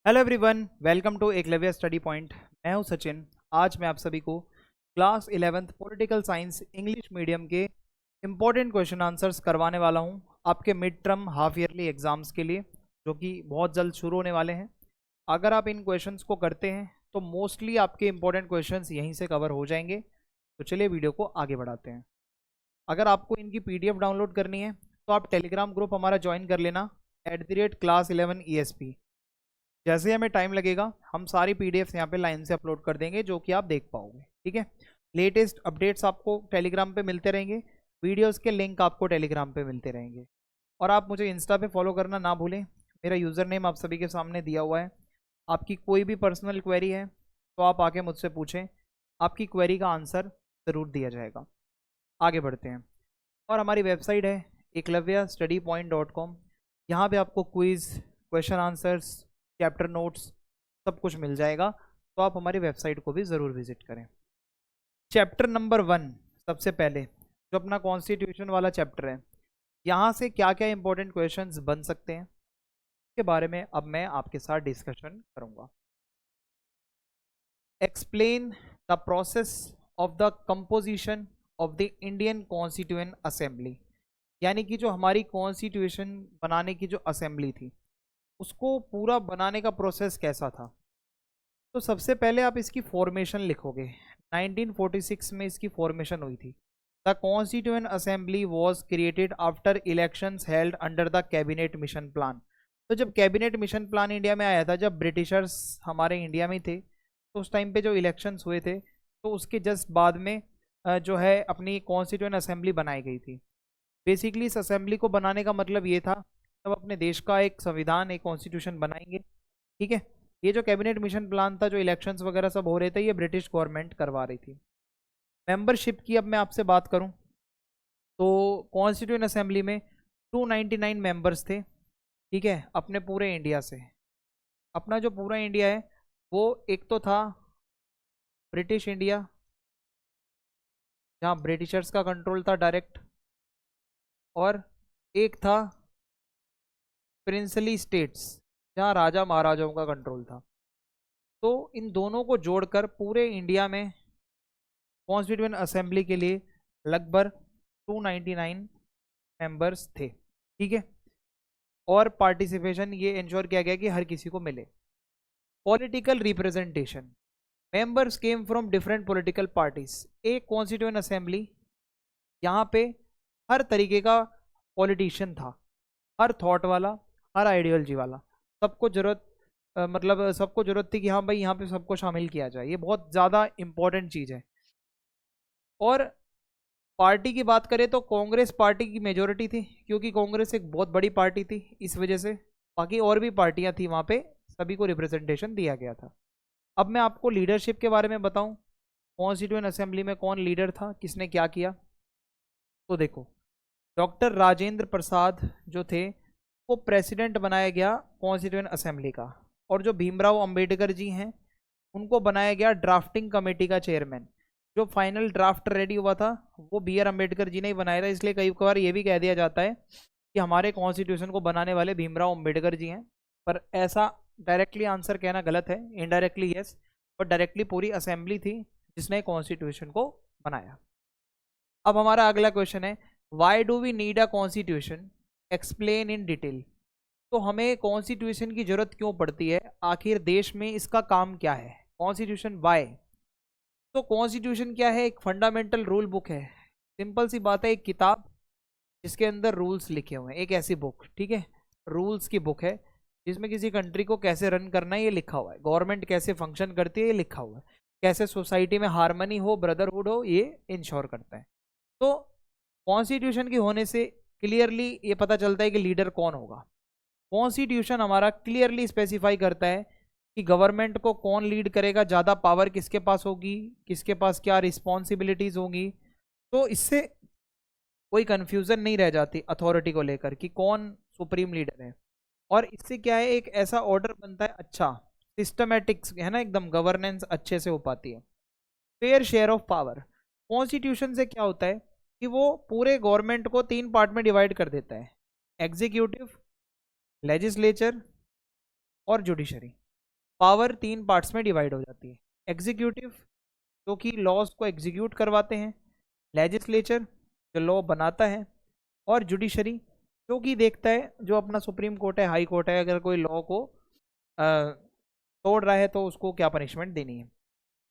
Hello everyone, welcome to Eklavya study point. मैं हूं सचिन। आज मैं आप सभी को class 11th political science English medium के इम्पोर्टेंट क्वेश्चन आंसर्स करवाने वाला हूं आपके mid term half yearly exams के लिए, जो कि बहुत जल्द शुरू होने वाले हैं। अगर आप इन क्वेश्चंस को करते हैं तो मोस्टली आपके इंपॉर्टेंट क्वेश्चंस यहीं से कवर हो जाएंगे। तो चलिए वीडियो को आगे बढ़ाते हैं। अगर आपको इनकी PDF डाउनलोड करनी है तो आप टेलीग्राम ग्रुप हमारा ज्वाइन कर लेना @class11 ESP। जैसे ही हमें टाइम लगेगा हम सारी PDFs यहाँ पे लाइन से अपलोड कर देंगे, जो कि आप देख पाओगे। ठीक है, लेटेस्ट अपडेट्स आपको टेलीग्राम पे मिलते रहेंगे, वीडियोस के लिंक आपको टेलीग्राम पे मिलते रहेंगे। और आप मुझे इंस्टा पे फॉलो करना ना भूलें। मेरा यूज़र नेम आप सभी के सामने दिया हुआ है। आपकी कोई भी पर्सनल क्वेरी है तो आप आके मुझसे पूछें, आपकी क्वेरी का आंसर ज़रूर दिया जाएगा। आगे बढ़ते हैं। और हमारी वेबसाइट है eklavyastudypoint.com। यहाँ पे आपको quiz, question answers, chapter notes सब कुछ मिल जाएगा। तो आप हमारी वेबसाइट को भी ज़रूर विजिट करें। चैप्टर नंबर 1, सबसे पहले जो अपना कॉन्स्टिट्यूशन वाला चैप्टर है, यहाँ से क्या क्या इंपॉर्टेंट क्वेश्चंस बन सकते हैं के बारे में अब मैं आपके साथ डिस्कशन करूँगा। Explain the process of the composition of the Indian constituent assembly, यानी कि जो हमारी कॉन्स्टिट्यूशन बनाने की जो असेंबली थी उसको पूरा बनाने का प्रोसेस कैसा था। तो सबसे पहले आप इसकी फॉर्मेशन लिखोगे। 1946 में इसकी फॉर्मेशन हुई थी। The constituent assembly was created after elections held under the cabinet mission plan. तो जब कैबिनेट मिशन प्लान इंडिया में आया था, जब ब्रिटिशर्स हमारे इंडिया में थे, तो उस टाइम पे जो इलेक्शंस हुए थे तो उसके जस्ट बाद में जो है अपनी कॉन्स्टिट्यूएंट असेंबली बनाई गई थी। बेसिकली इस असेंबली को बनाने का मतलब ये था, तब अपने देश का एक संविधान, एक कॉन्स्टिट्यूशन बनाएंगे। ठीक है, ये जो कैबिनेट मिशन प्लान था, जो इलेक्शंस वगैरह सब हो रहे थे, ये ब्रिटिश गवर्नमेंट करवा रही थी। मेंबरशिप की अब मैं आपसे बात करूं तो कॉन्स्टिट्यूएंट असेंबली में 299 मेंबर्स थे। ठीक है, अपने पूरे इंडिया से। अपना जो पूरा इंडिया है वो एक तो था ब्रिटिश इंडिया, जहाँ ब्रिटिशर्स का कंट्रोल था डायरेक्ट, और एक था प्रिंसली स्टेट्स, जहाँ राजा महाराजाओं का कंट्रोल था। तो इन दोनों को जोड़कर पूरे इंडिया में कॉन्स्टिट्यूएंट असेंबली के लिए लगभग 299 मेंबर्स थे। ठीक है, और पार्टिसिपेशन ये इंश्योर किया गया कि हर किसी को मिले। Political representation, members came from different political parties. एक कॉन्स्टिट्यूएंट असेंबली, यहाँ पे हर तरीके का पॉलिटिशियन था, हर थॉट वाला, हर आइडियोलॉजी वाला। सबको जरूरत मतलब सबको जरूरत थी कि हाँ भाई यहाँ पे सबको शामिल किया जाए। ये बहुत ज़्यादा इम्पोर्टेंट चीज़ है। और पार्टी की बात करें तो कांग्रेस पार्टी की मेजोरिटी थी, क्योंकि कांग्रेस एक बहुत बड़ी पार्टी थी इस वजह से। बाकी और भी पार्टियां थी वहाँ पे, सभी को रिप्रेजेंटेशन दिया गया था। अब मैं आपको लीडरशिप के बारे में बताऊं, कॉन्स्टिट्यूएंट असेंबली में कौन लीडर था, किसने क्या किया। तो देखो, डॉक्टर राजेंद्र प्रसाद जो थे वो प्रेसिडेंट बनाया गया कॉन्स्टिट्यूएंट असेंबली का, और जो भीमराव अंबेडकर जी हैं उनको बनाया गया ड्राफ्टिंग कमेटी का चेयरमैन। जो फाइनल ड्राफ्ट रेडी हुआ था वो BR अम्बेडकर जी ने ही बनाया था, इसलिए कई बार ये भी कह दिया जाता है कि हमारे कॉन्स्टिट्यूशन को बनाने वाले भीमराव अंबेडकर जी हैं। पर ऐसा डायरेक्टली आंसर कहना गलत है, इनडायरेक्टली यस, और डायरेक्टली पूरी असेंबली थी जिसने कॉन्स्टिट्यूशन को बनाया। अब हमारा अगला क्वेश्चन है, why do we need a constitution, explain in detail. तो हमें कॉन्स्टिट्यूशन की जरूरत क्यों पड़ती है, आखिर देश में इसका काम क्या है, कॉन्स्टिट्यूशन वाई। तो कॉन्स्टिट्यूशन क्या है, एक फंडामेंटल रूल बुक है। सिंपल सी बात है, एक किताब जिसके अंदर रूल्स लिखे हुए हैं, एक ऐसी बुक, ठीक है, रूल्स की बुक है जिसमें किसी कंट्री को कैसे रन करना है ये लिखा हुआ है, गवर्नमेंट कैसे फंक्शन करती है ये लिखा हुआ है, कैसे सोसाइटी में हार्मनी हो, ब्रदरहुड हो, ये इंश्योर करता है। तो कॉन्स्टिट्यूशन के होने से क्लियरली ये पता चलता है कि लीडर कौन होगा। कॉन्स्टिट्यूशन हमारा क्लियरली स्पेसिफाई करता है कि गवर्नमेंट को कौन लीड करेगा, ज़्यादा पावर किसके पास होगी, किसके पास क्या रिस्पॉन्सिबिलिटीज़ होंगी। तो इससे कोई कंफ्यूजन नहीं रह जाती अथॉरिटी को लेकर कि कौन सुप्रीम लीडर है। और इससे क्या है, एक ऐसा ऑर्डर बनता है, अच्छा सिस्टमेटिक्स है ना, एकदम गवर्नेंस अच्छे से हो पाती है। Fair share of power, constitution से क्या होता है कि वो पूरे गवर्नमेंट को 3 पार्ट में डिवाइड कर देता है, एग्जीक्यूटिव, लेजिस्लेचर और जुडिशरी। पावर 3 पार्ट्स में डिवाइड हो जाती है। एग्जीक्यूटिव जो कि लॉज को एग्जीक्यूट करवाते हैं, लेजिस्लेचर जो लॉ बनाता है, और जुडिशरी जो कि देखता है, जो अपना सुप्रीम कोर्ट है, हाई कोर्ट है, अगर कोई लॉ को तोड़ रहा है तो उसको क्या पनिशमेंट देनी है।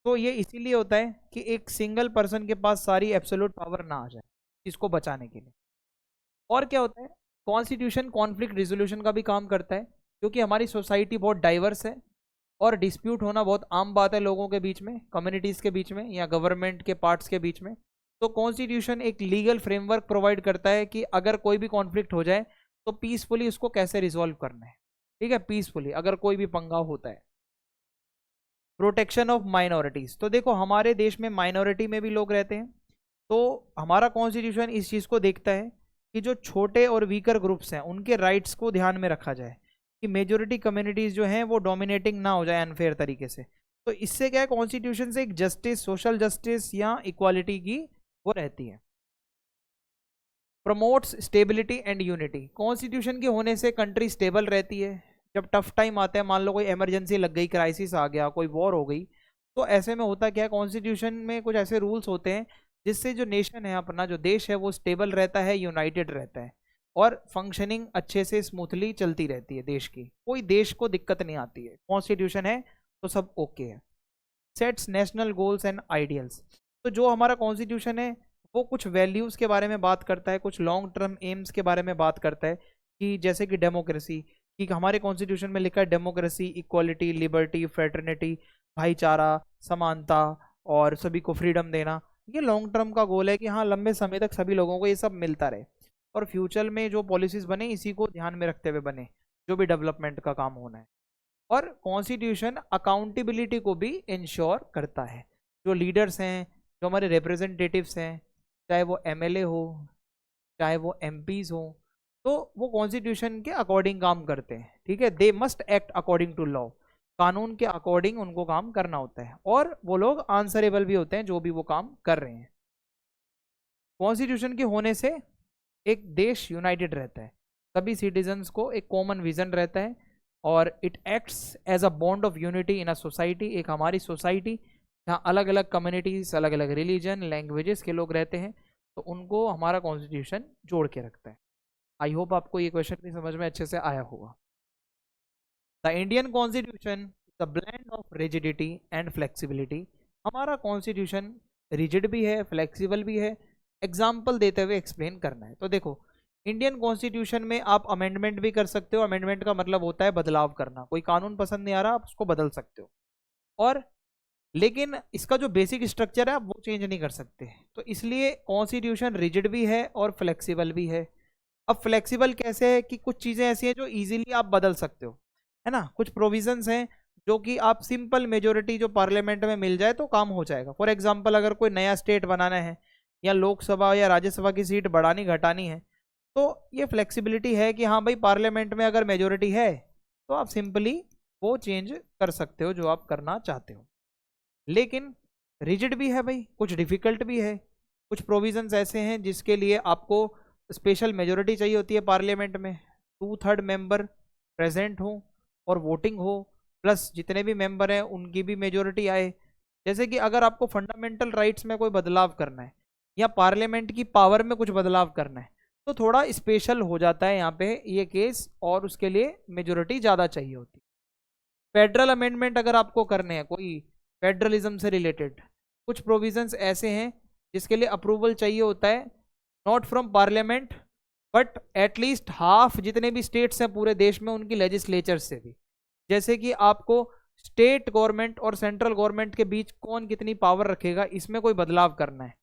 तो ये इसीलिए होता है कि एक सिंगल पर्सन के पास सारी एब्सोल्यूट पावर ना आ जाए, इसको बचाने के लिए। और क्या होता है, कॉन्स्टिट्यूशन कॉन्फ्लिक्ट रिजोल्यूशन का भी काम करता है, क्योंकि हमारी सोसाइटी बहुत डाइवर्स है और डिस्प्यूट होना बहुत आम बात है लोगों के बीच में, कम्युनिटीज़ के बीच में या गवर्नमेंट के पार्ट्स के बीच में। तो कॉन्स्टिट्यूशन एक लीगल फ्रेमवर्क प्रोवाइड करता है कि अगर कोई भी कॉन्फ्लिक्ट हो जाए तो पीसफुली उसको कैसे रिजॉल्व करना है, ठीक है, पीसफुली अगर कोई भी पंगा होता है। प्रोटेक्शन ऑफ माइनॉरिटीज, तो देखो हमारे देश में माइनॉरिटी में भी लोग रहते हैं, तो हमारा कॉन्स्टिट्यूशन इस चीज़ को देखता है कि जो छोटे और वीकर ग्रुप्स हैं उनके राइट्स को ध्यान में रखा जाए, कि मेजोरिटी कम्युनिटीज जो हैं वो डोमिनेटिंग ना हो जाए अनफेयर तरीके से। तो इससे क्या है, कॉन्स्टिट्यूशन से एक जस्टिस, सोशल जस्टिस या इक्वालिटी की वो रहती है। Promotes stability and unity, constitution के होने से कंट्री स्टेबल रहती है। जब टफ टाइम आता है, मान लो कोई इमरजेंसी लग गई, क्राइसिस आ गया, कोई वॉर हो गई, तो ऐसे में होता क्या है, कॉन्स्टिट्यूशन में कुछ ऐसे रूल्स होते हैं जिससे जो नेशन है, अपना जो देश है, वो स्टेबल रहता है, यूनाइटेड रहता है और फंक्शनिंग अच्छे से स्मूथली चलती रहती है देश की, कोई देश को दिक्कत नहीं आती है, कॉन्स्टिट्यूशन है तो सब ओके है। Sets national goals and ideals, तो जो हमारा कॉन्स्टिट्यूशन है वो कुछ वैल्यूज़ के बारे में बात करता है, कुछ लॉन्ग टर्म एम्स के बारे में बात करता है, कि जैसे कि डेमोक्रेसी, कि हमारे कॉन्स्टिट्यूशन में लिखा है डेमोक्रेसी, इक्वालिटी, लिबर्टी, फ्रेटर्निटी, भाईचारा, समानता और सभी को फ्रीडम देना। ये लॉन्ग टर्म का गोल है कि हाँ, लंबे समय तक सभी लोगों को ये सब मिलता रहे और फ्यूचर में जो पॉलिसीज बने इसी को ध्यान में रखते हुए बने, जो भी डेवलपमेंट का काम होना है। और कॉन्स्टिट्यूशन अकाउंटेबिलिटी को भी इंश्योर करता है, जो लीडर्स हैं, जो हमारे रिप्रेजेंटेटिव्स हैं, चाहे वो एमएलए हो, चाहे वो एमपीज हो, तो वो कॉन्स्टिट्यूशन के अकॉर्डिंग काम करते हैं, ठीक है, they must act according to law, कानून के अकॉर्डिंग उनको काम करना होता है और वो लोग आंसरेबल भी होते हैं जो भी वो काम कर रहे हैं। कॉन्स्टिट्यूशन के होने से एक देश यूनाइटेड रहता है, सभी सिटीजन्स को एक कॉमन विजन रहता है और it acts as a bond of unity in a society, एक हमारी सोसाइटी जहाँ अलग अलग कम्युनिटीज, अलग अलग रिलीजन, लैंग्वेजेस के लोग रहते हैं, तो उनको हमारा कॉन्स्टिट्यूशन जोड़ के रखता है। आई होप आपको ये क्वेश्चन भी समझ में अच्छे से आया होगा। The Indian constitution the blend of rigidity and flexibility, हमारा कॉन्स्टिट्यूशन रिजिड भी है, फ्लेक्सिबल भी है। एग्जाम्पल देते हुए एक्सप्लेन करना है। तो देखो, इंडियन कॉन्स्टिट्यूशन में आप अमेंडमेंट भी कर सकते हो, अमेंडमेंट का मतलब होता है बदलाव करना, कोई कानून पसंद नहीं आ रहा आप उसको बदल सकते हो, और लेकिन इसका जो बेसिक स्ट्रक्चर है आप वो चेंज नहीं कर सकते। तो इसलिए कॉन्स्टिट्यूशन रिजिड भी है और फ्लेक्सिबल भी है। अब फ्लेक्सिबल कैसे है, कि कुछ चीज़ें ऐसी हैं जो इजीली आप बदल सकते हो, है ना, कुछ प्रोविजंस हैं जो कि आप सिंपल मेजोरिटी जो पार्लियामेंट में मिल जाए तो काम हो जाएगा। फॉर एग्जांपल, अगर कोई नया स्टेट बनाना है या लोकसभा या राज्यसभा की सीट बढ़ानी घटानी है, तो ये फ्लेक्सिबिलिटी है कि हाँ भाई, पार्लियामेंट में अगर मेजोरिटी है तो आप सिंपली वो चेंज कर सकते हो जो आप करना चाहते हो। लेकिन रिजिड भी है भाई, कुछ डिफिकल्ट भी है, कुछ प्रोविजंस ऐसे हैं जिसके लिए आपको स्पेशल मेजोरिटी चाहिए होती है पार्लियामेंट में, 2/3 मेंबर प्रेजेंट हो और वोटिंग हो, प्लस जितने भी मेंबर हैं उनकी भी मेजोरिटी आए। जैसे कि अगर आपको फंडामेंटल राइट्स में कोई बदलाव करना है या पार्लियामेंट की पावर में कुछ बदलाव करना है, तो थोड़ा स्पेशल हो जाता है यहाँ पे ये केस, और उसके लिए मेजोरिटी ज़्यादा चाहिए होती है। फेडरल अमेंडमेंट अगर आपको करने हैं, कोई फेडरलिज्म से रिलेटेड कुछ प्रोविजंस ऐसे हैं जिसके लिए अप्रूवल चाहिए होता है, not from parliament but at least half जितने भी स्टेट्स हैं पूरे देश में उनकी लेजिस्लेचर से भी। जैसे कि आपको स्टेट गवर्नमेंट और सेंट्रल गवर्नमेंट के बीच कौन कितनी पावर रखेगा, इसमें कोई बदलाव करना है,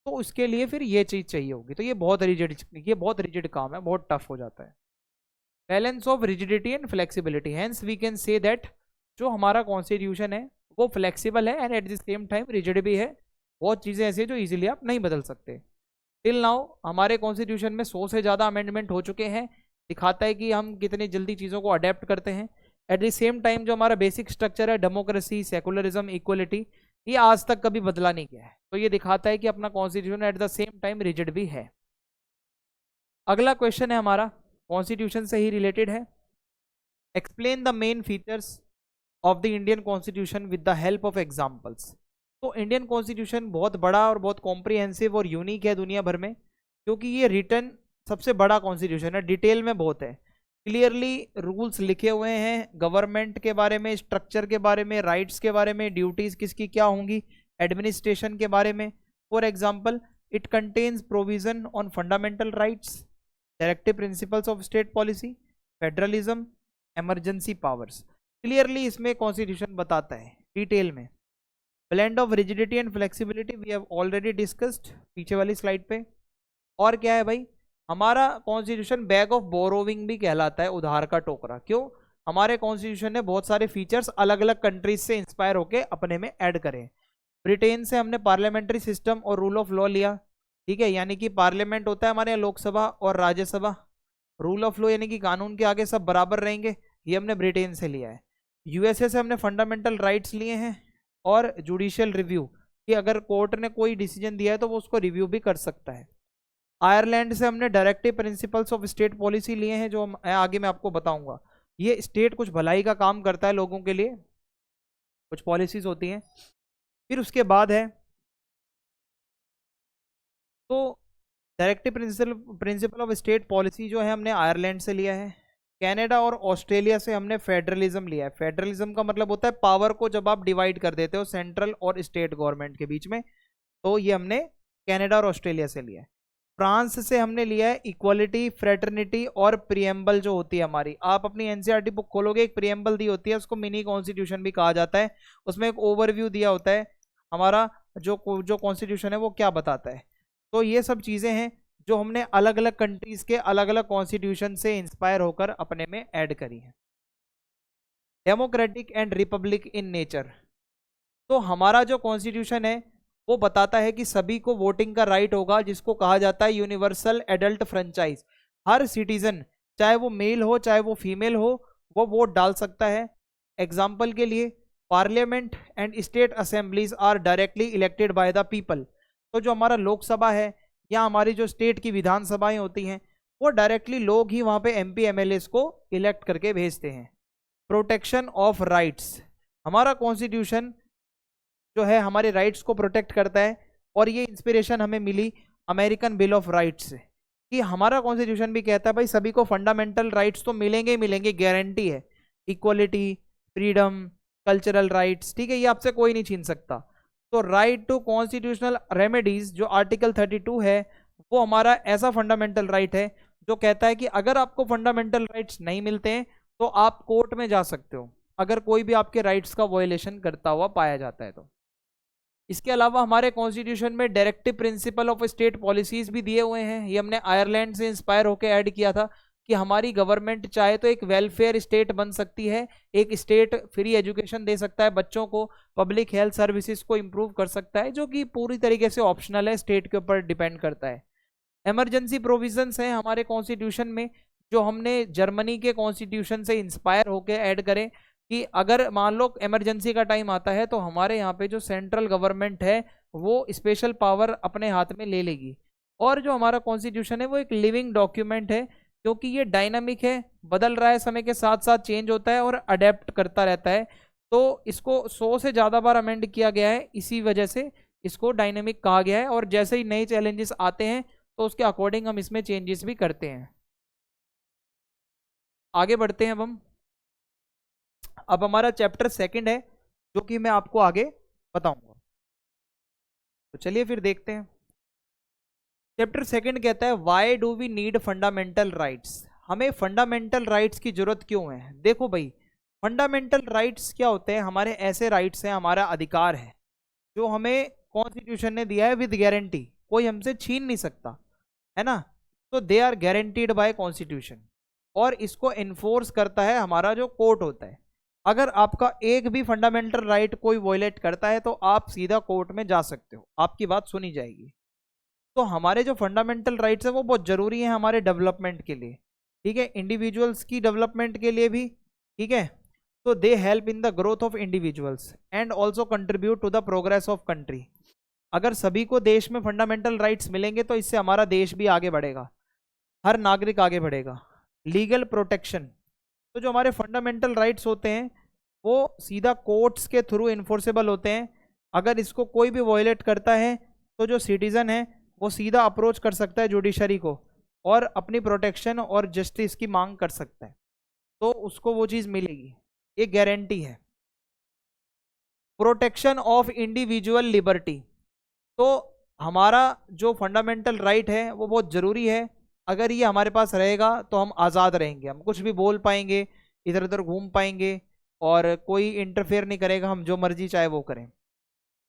तो उसके लिए फिर ये चीज़ चाहिए होगी। तो ये बहुत रिजिड काम है, बहुत टफ हो जाता है। Balance of rigidity and flexibility, hence we can say that जो हमारा कॉन्स्टिट्यूशन है वो फ्लेक्सिबल है and at the same time rigid भी है। बहुत चीज़ें ऐसी हैं जो इजीली आप नहीं बदल सकते। टिल नाउ हमारे कॉन्स्टिट्यूशन में 100 से ज़्यादा अमेंडमेंट हो चुके हैं, दिखाता है कि हम कितनी जल्दी चीज़ों को अडेप्ट करते हैं। एट द सेम टाइम जो हमारा बेसिक स्ट्रक्चर है, डेमोक्रेसी, सेकुलरिज्म, इक्वलिटी, ये आज तक कभी बदला नहीं गया है। तो ये दिखाता है कि अपना constitution eight the same time rigid भी है। अगला क्वेश्चन है हमारा कॉन्स्टिट्यूशन से ही रिलेटेड है। Explain the main features of the Indian constitution with the help of examples. तो इंडियन कॉन्स्टिट्यूशन बहुत बड़ा और बहुत कॉम्प्रिहेंसिव और यूनिक है दुनिया भर में, क्योंकि ये रिटर्न सबसे बड़ा कॉन्स्टिट्यूशन है, डिटेल में बहुत है, क्लियरली रूल्स लिखे हुए हैं गवर्नमेंट के बारे में, स्ट्रक्चर के बारे में, राइट्स के बारे में, ड्यूटीज किसकी क्या होंगी, एडमिनिस्ट्रेशन के बारे में। For example, it contains provision on fundamental rights, directive principles of state policy, federalism, emergency powers. Clearly इसमें कॉन्स्टिट्यूशन बताता है डिटेल में। Blend of rigidity and flexibility we have already discussed पीछे वाली स्लाइड पे। और क्या है भाई, हमारा कॉन्स्टिट्यूशन बैग ऑफ बोरोविंग भी कहलाता है, उधार का टोकरा। क्यों? हमारे कॉन्स्टिट्यूशन ने बहुत सारे फीचर्स अलग अलग कंट्रीज से इंस्पायर होके अपने में ऐड करे। ब्रिटेन से हमने पार्लियामेंट्री सिस्टम और रूल ऑफ लॉ लिया, ठीक है, यानी कि पार्लियामेंट होता है हमारे यहाँ लोकसभा और राज्यसभा, रूल ऑफ लॉ यानी कि कानून के आगे सब बराबर रहेंगे, ये हमने ब्रिटेन से लिया है। यूएसए से हमने फंडामेंटल राइट्स लिए हैं और जुडिशियल रिव्यू, कि अगर कोर्ट ने कोई डिसीजन दिया है तो वो उसको रिव्यू भी कर सकता है। आयरलैंड से हमने directive principles of state policy लिए हैं, जो आगे मैं आपको बताऊंगा। ये स्टेट कुछ भलाई का काम करता है लोगों के लिए, कुछ पॉलिसीज होती हैं। फिर उसके बाद है तो directive principle of state policy जो है हमने आयरलैंड से लिया है। कनाडा और ऑस्ट्रेलिया से हमने फेडरलिज्म लिया है। फेडरलिज्म का मतलब होता है पावर को जब आप डिवाइड कर देते हो सेंट्रल और स्टेट गवर्नमेंट के बीच में, तो ये हमने कनाडा और ऑस्ट्रेलिया से लिया है। फ्रांस से हमने लिया है इक्वालिटी, फ्रेटर्निटी और प्रियम्बल जो होती है हमारी। आप अपनी एनसीईआरटी बुक खोलोगे, एक प्रियम्बल दी होती है, उसको मिनी कॉन्स्टिट्यूशन भी कहा जाता है। उसमें एक ओवरव्यू दिया होता है हमारा जो कॉन्स्टिट्यूशन है वो क्या बताता है। तो ये सब चीजें हैं जो हमने अलग अलग कंट्रीज के अलग अलग कॉन्स्टिट्यूशन से इंस्पायर होकर अपने में ऐड करी है। Democratic and Republic in nature, तो हमारा जो कॉन्स्टिट्यूशन है वो बताता है कि सभी को वोटिंग का राइट होगा, जिसको कहा जाता है यूनिवर्सल एडल्ट फ्रेंचाइज। हर सिटीजन, चाहे वो मेल हो चाहे वो फीमेल हो, वो वोट डाल सकता है। एग्जाम्पल के लिए, parliament and state assemblies are directly elected by the people. तो जो हमारा लोकसभा है या हमारी जो स्टेट की विधानसभाएं होती हैं, वो डायरेक्टली लोग ही वहां पे एमपी एमएलएस को इलेक्ट करके भेजते हैं। प्रोटेक्शन ऑफ राइट्स, हमारा कॉन्स्टिट्यूशन जो है हमारे राइट्स को प्रोटेक्ट करता है, और ये इंस्पिरेशन हमें मिली अमेरिकन बिल ऑफ राइट्स से, कि हमारा कॉन्स्टिट्यूशन भी कहता है भाई सभी को फंडामेंटल राइट्स तो मिलेंगे ही मिलेंगे, गारंटी है। इक्वलिटी, फ्रीडम, कल्चरल राइट्स, ठीक है, ये आपसे कोई नहीं छीन सकता। तो राइट टू कॉन्स्टिट्यूशनल रेमेडीज जो आर्टिकल 32 है, वो हमारा ऐसा फंडामेंटल राइट है जो कहता है कि अगर आपको फंडामेंटल राइट्स नहीं मिलते हैं तो आप कोर्ट में जा सकते हो, अगर कोई भी आपके राइट्स का वायलेशन करता हुआ पाया जाता है तो। इसके अलावा हमारे कॉन्स्टिट्यूशन में directive principle of state policies भी दिए हुए हैं। ये हमने आयरलैंड से इंस्पायर होकर ऐड किया था कि हमारी गवर्नमेंट चाहे तो एक वेलफेयर स्टेट बन सकती है, एक स्टेट फ्री एजुकेशन दे सकता है बच्चों को, पब्लिक हेल्थ सर्विसेज को इम्प्रूव कर सकता है, जो कि पूरी तरीके से ऑप्शनल है, स्टेट के ऊपर डिपेंड करता है। इमरजेंसी प्रोविजंस हैं हमारे कॉन्स्टिट्यूशन में, जो हमने जर्मनी के कॉन्स्टिट्यूशन से इंस्पायर होकर ऐड करें, कि अगर मान लो इमरजेंसी का टाइम आता है तो हमारे यहाँ पे जो सेंट्रल गवर्नमेंट है वो स्पेशल पावर अपने हाथ में ले लेगी। और जो हमारा कॉन्स्टिट्यूशन है वो एक लिविंग डॉक्यूमेंट है, क्योंकि ये डायनामिक है, बदल रहा है, समय के साथ साथ चेंज होता है और अडेप्ट करता रहता है। तो इसको 100 से ज़्यादा बार अमेंड किया गया है, इसी वजह से इसको डायनेमिक कहा गया है। और जैसे ही नए चैलेंजेस आते हैं तो उसके अकॉर्डिंग हम इसमें चेंजेस भी करते हैं। आगे बढ़ते हैं अब हमारा चैप्टर 2 है जो कि मैं आपको आगे बताऊंगा। तो चलिए फिर देखते हैं। चैप्टर 2 कहता है why do we need fundamental rights, हमें फंडामेंटल राइट्स की जरूरत क्यों है। देखो भाई, फंडामेंटल राइट्स क्या होते हैं, हमारे ऐसे राइट्स हैं, हमारा अधिकार है जो हमें कॉन्स्टिट्यूशन ने दिया है विद गारंटी, कोई हमसे छीन नहीं सकता, है ना। तो they are guaranteed by constitution, और इसको इन्फोर्स करता है हमारा जो कोर्ट होता है। अगर आपका एक भी फंडामेंटल राइट कोई वायलेट करता है तो आप सीधा कोर्ट में जा सकते हो, आपकी बात सुनी जाएगी। तो हमारे जो फंडामेंटल राइट्स है वो बहुत जरूरी है हमारे डेवलपमेंट के लिए, ठीक है, इंडिविजुअल्स की डेवलपमेंट के लिए भी, ठीक है। तो they help in the growth of individuals and also contribute to the progress of country. अगर सभी को देश में फंडामेंटल राइट्स मिलेंगे तो इससे हमारा देश भी आगे बढ़ेगा, हर नागरिक आगे बढ़ेगा। लीगल प्रोटेक्शन, तो जो हमारे फंडामेंटल राइट्स होते हैं वो सीधा कोर्ट्स के थ्रू इन्फोर्सेबल होते हैं। अगर इसको कोई भी वॉयलेट करता है तो जो सिटीजन है वो सीधा अप्रोच कर सकता है जुडिशरी को और अपनी प्रोटेक्शन और जस्टिस की मांग कर सकता है, तो उसको वो चीज़ मिलेगी, ये गारंटी है। प्रोटेक्शन ऑफ इंडिविजुअल लिबर्टी, तो हमारा जो फंडामेंटल राइट है वो बहुत ज़रूरी है। अगर ये हमारे पास रहेगा तो हम आज़ाद रहेंगे, हम कुछ भी बोल पाएंगे, इधर उधर घूम पाएंगे और कोई इंटरफेयर नहीं करेगा, हम जो मर्जी चाहे वो करें।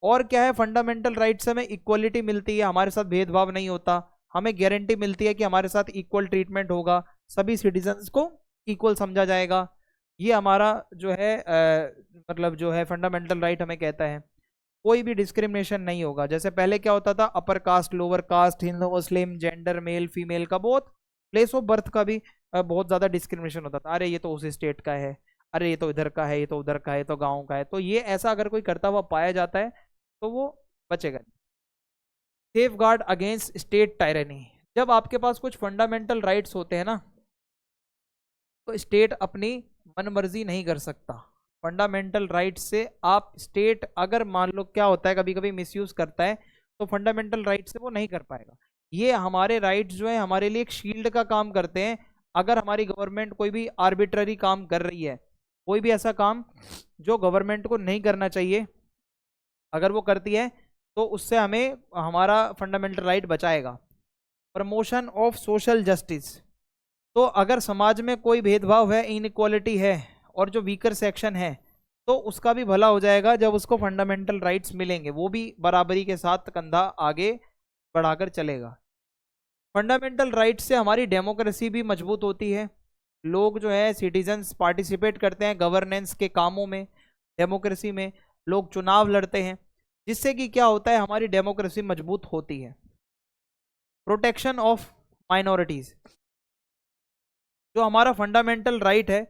और क्या है, फंडामेंटल राइट से हमें इक्वलिटी मिलती है, हमारे साथ भेदभाव नहीं होता, हमें गारंटी मिलती है कि हमारे साथ इक्वल ट्रीटमेंट होगा, सभी सिटीजन्स को इक्वल समझा जाएगा। ये हमारा जो है मतलब जो है फंडामेंटल राइट हमें कहता है कोई भी डिस्क्रिमिनेशन नहीं होगा। जैसे पहले क्या होता था, upper caste, lower caste, Hindu, Muslim, gender, male female का, बहुत प्लेस ऑफ बर्थ का भी बहुत ज़्यादा डिस्क्रिमिनेशन होता था। अरे ये तो उस स्टेट का है, अरे ये तो इधर का है, ये तो उधर का है, तो गाँव का है। तो ये ऐसा अगर कोई करता हुआ पाया जाता है तो वो बचेगा। Safe guard against state tyranny, जब आपके पास कुछ फंडामेंटल राइट्स होते हैं ना तो स्टेट अपनी मनमर्जी नहीं कर सकता। फंडामेंटल राइट से आप स्टेट अगर मान लो क्या होता है कभी कभी मिसयूज करता है तो फंडामेंटल राइट से वो नहीं कर पाएगा। ये हमारे राइट्स जो है हमारे लिए एक शील्ड का काम करते हैं। अगर हमारी गवर्नमेंट कोई भी आर्बिट्ररी काम कर रही है, कोई भी ऐसा काम जो गवर्नमेंट को नहीं करना चाहिए, अगर वो करती है तो उससे हमें हमारा फंडामेंटल राइट बचाएगा। प्रमोशन ऑफ सोशल जस्टिस, तो अगर समाज में कोई भेदभाव है, इनइक्वालिटी है और जो वीकर सेक्शन है तो उसका भी भला हो जाएगा जब उसको फंडामेंटल राइट्स मिलेंगे, वो भी बराबरी के साथ कंधा आगे बढ़ाकर चलेगा। फंडामेंटल राइट्स से हमारी डेमोक्रेसी भी मजबूत होती है। लोग जो है सिटीजन्स पार्टिसिपेट करते हैं गवर्नेंस के कामों में, डेमोक्रेसी में लोग चुनाव लड़ते हैं, जिससे कि क्या होता है हमारी डेमोक्रेसी मजबूत होती है। प्रोटेक्शन ऑफ माइनॉरिटीज, जो हमारा फंडामेंटल राइट है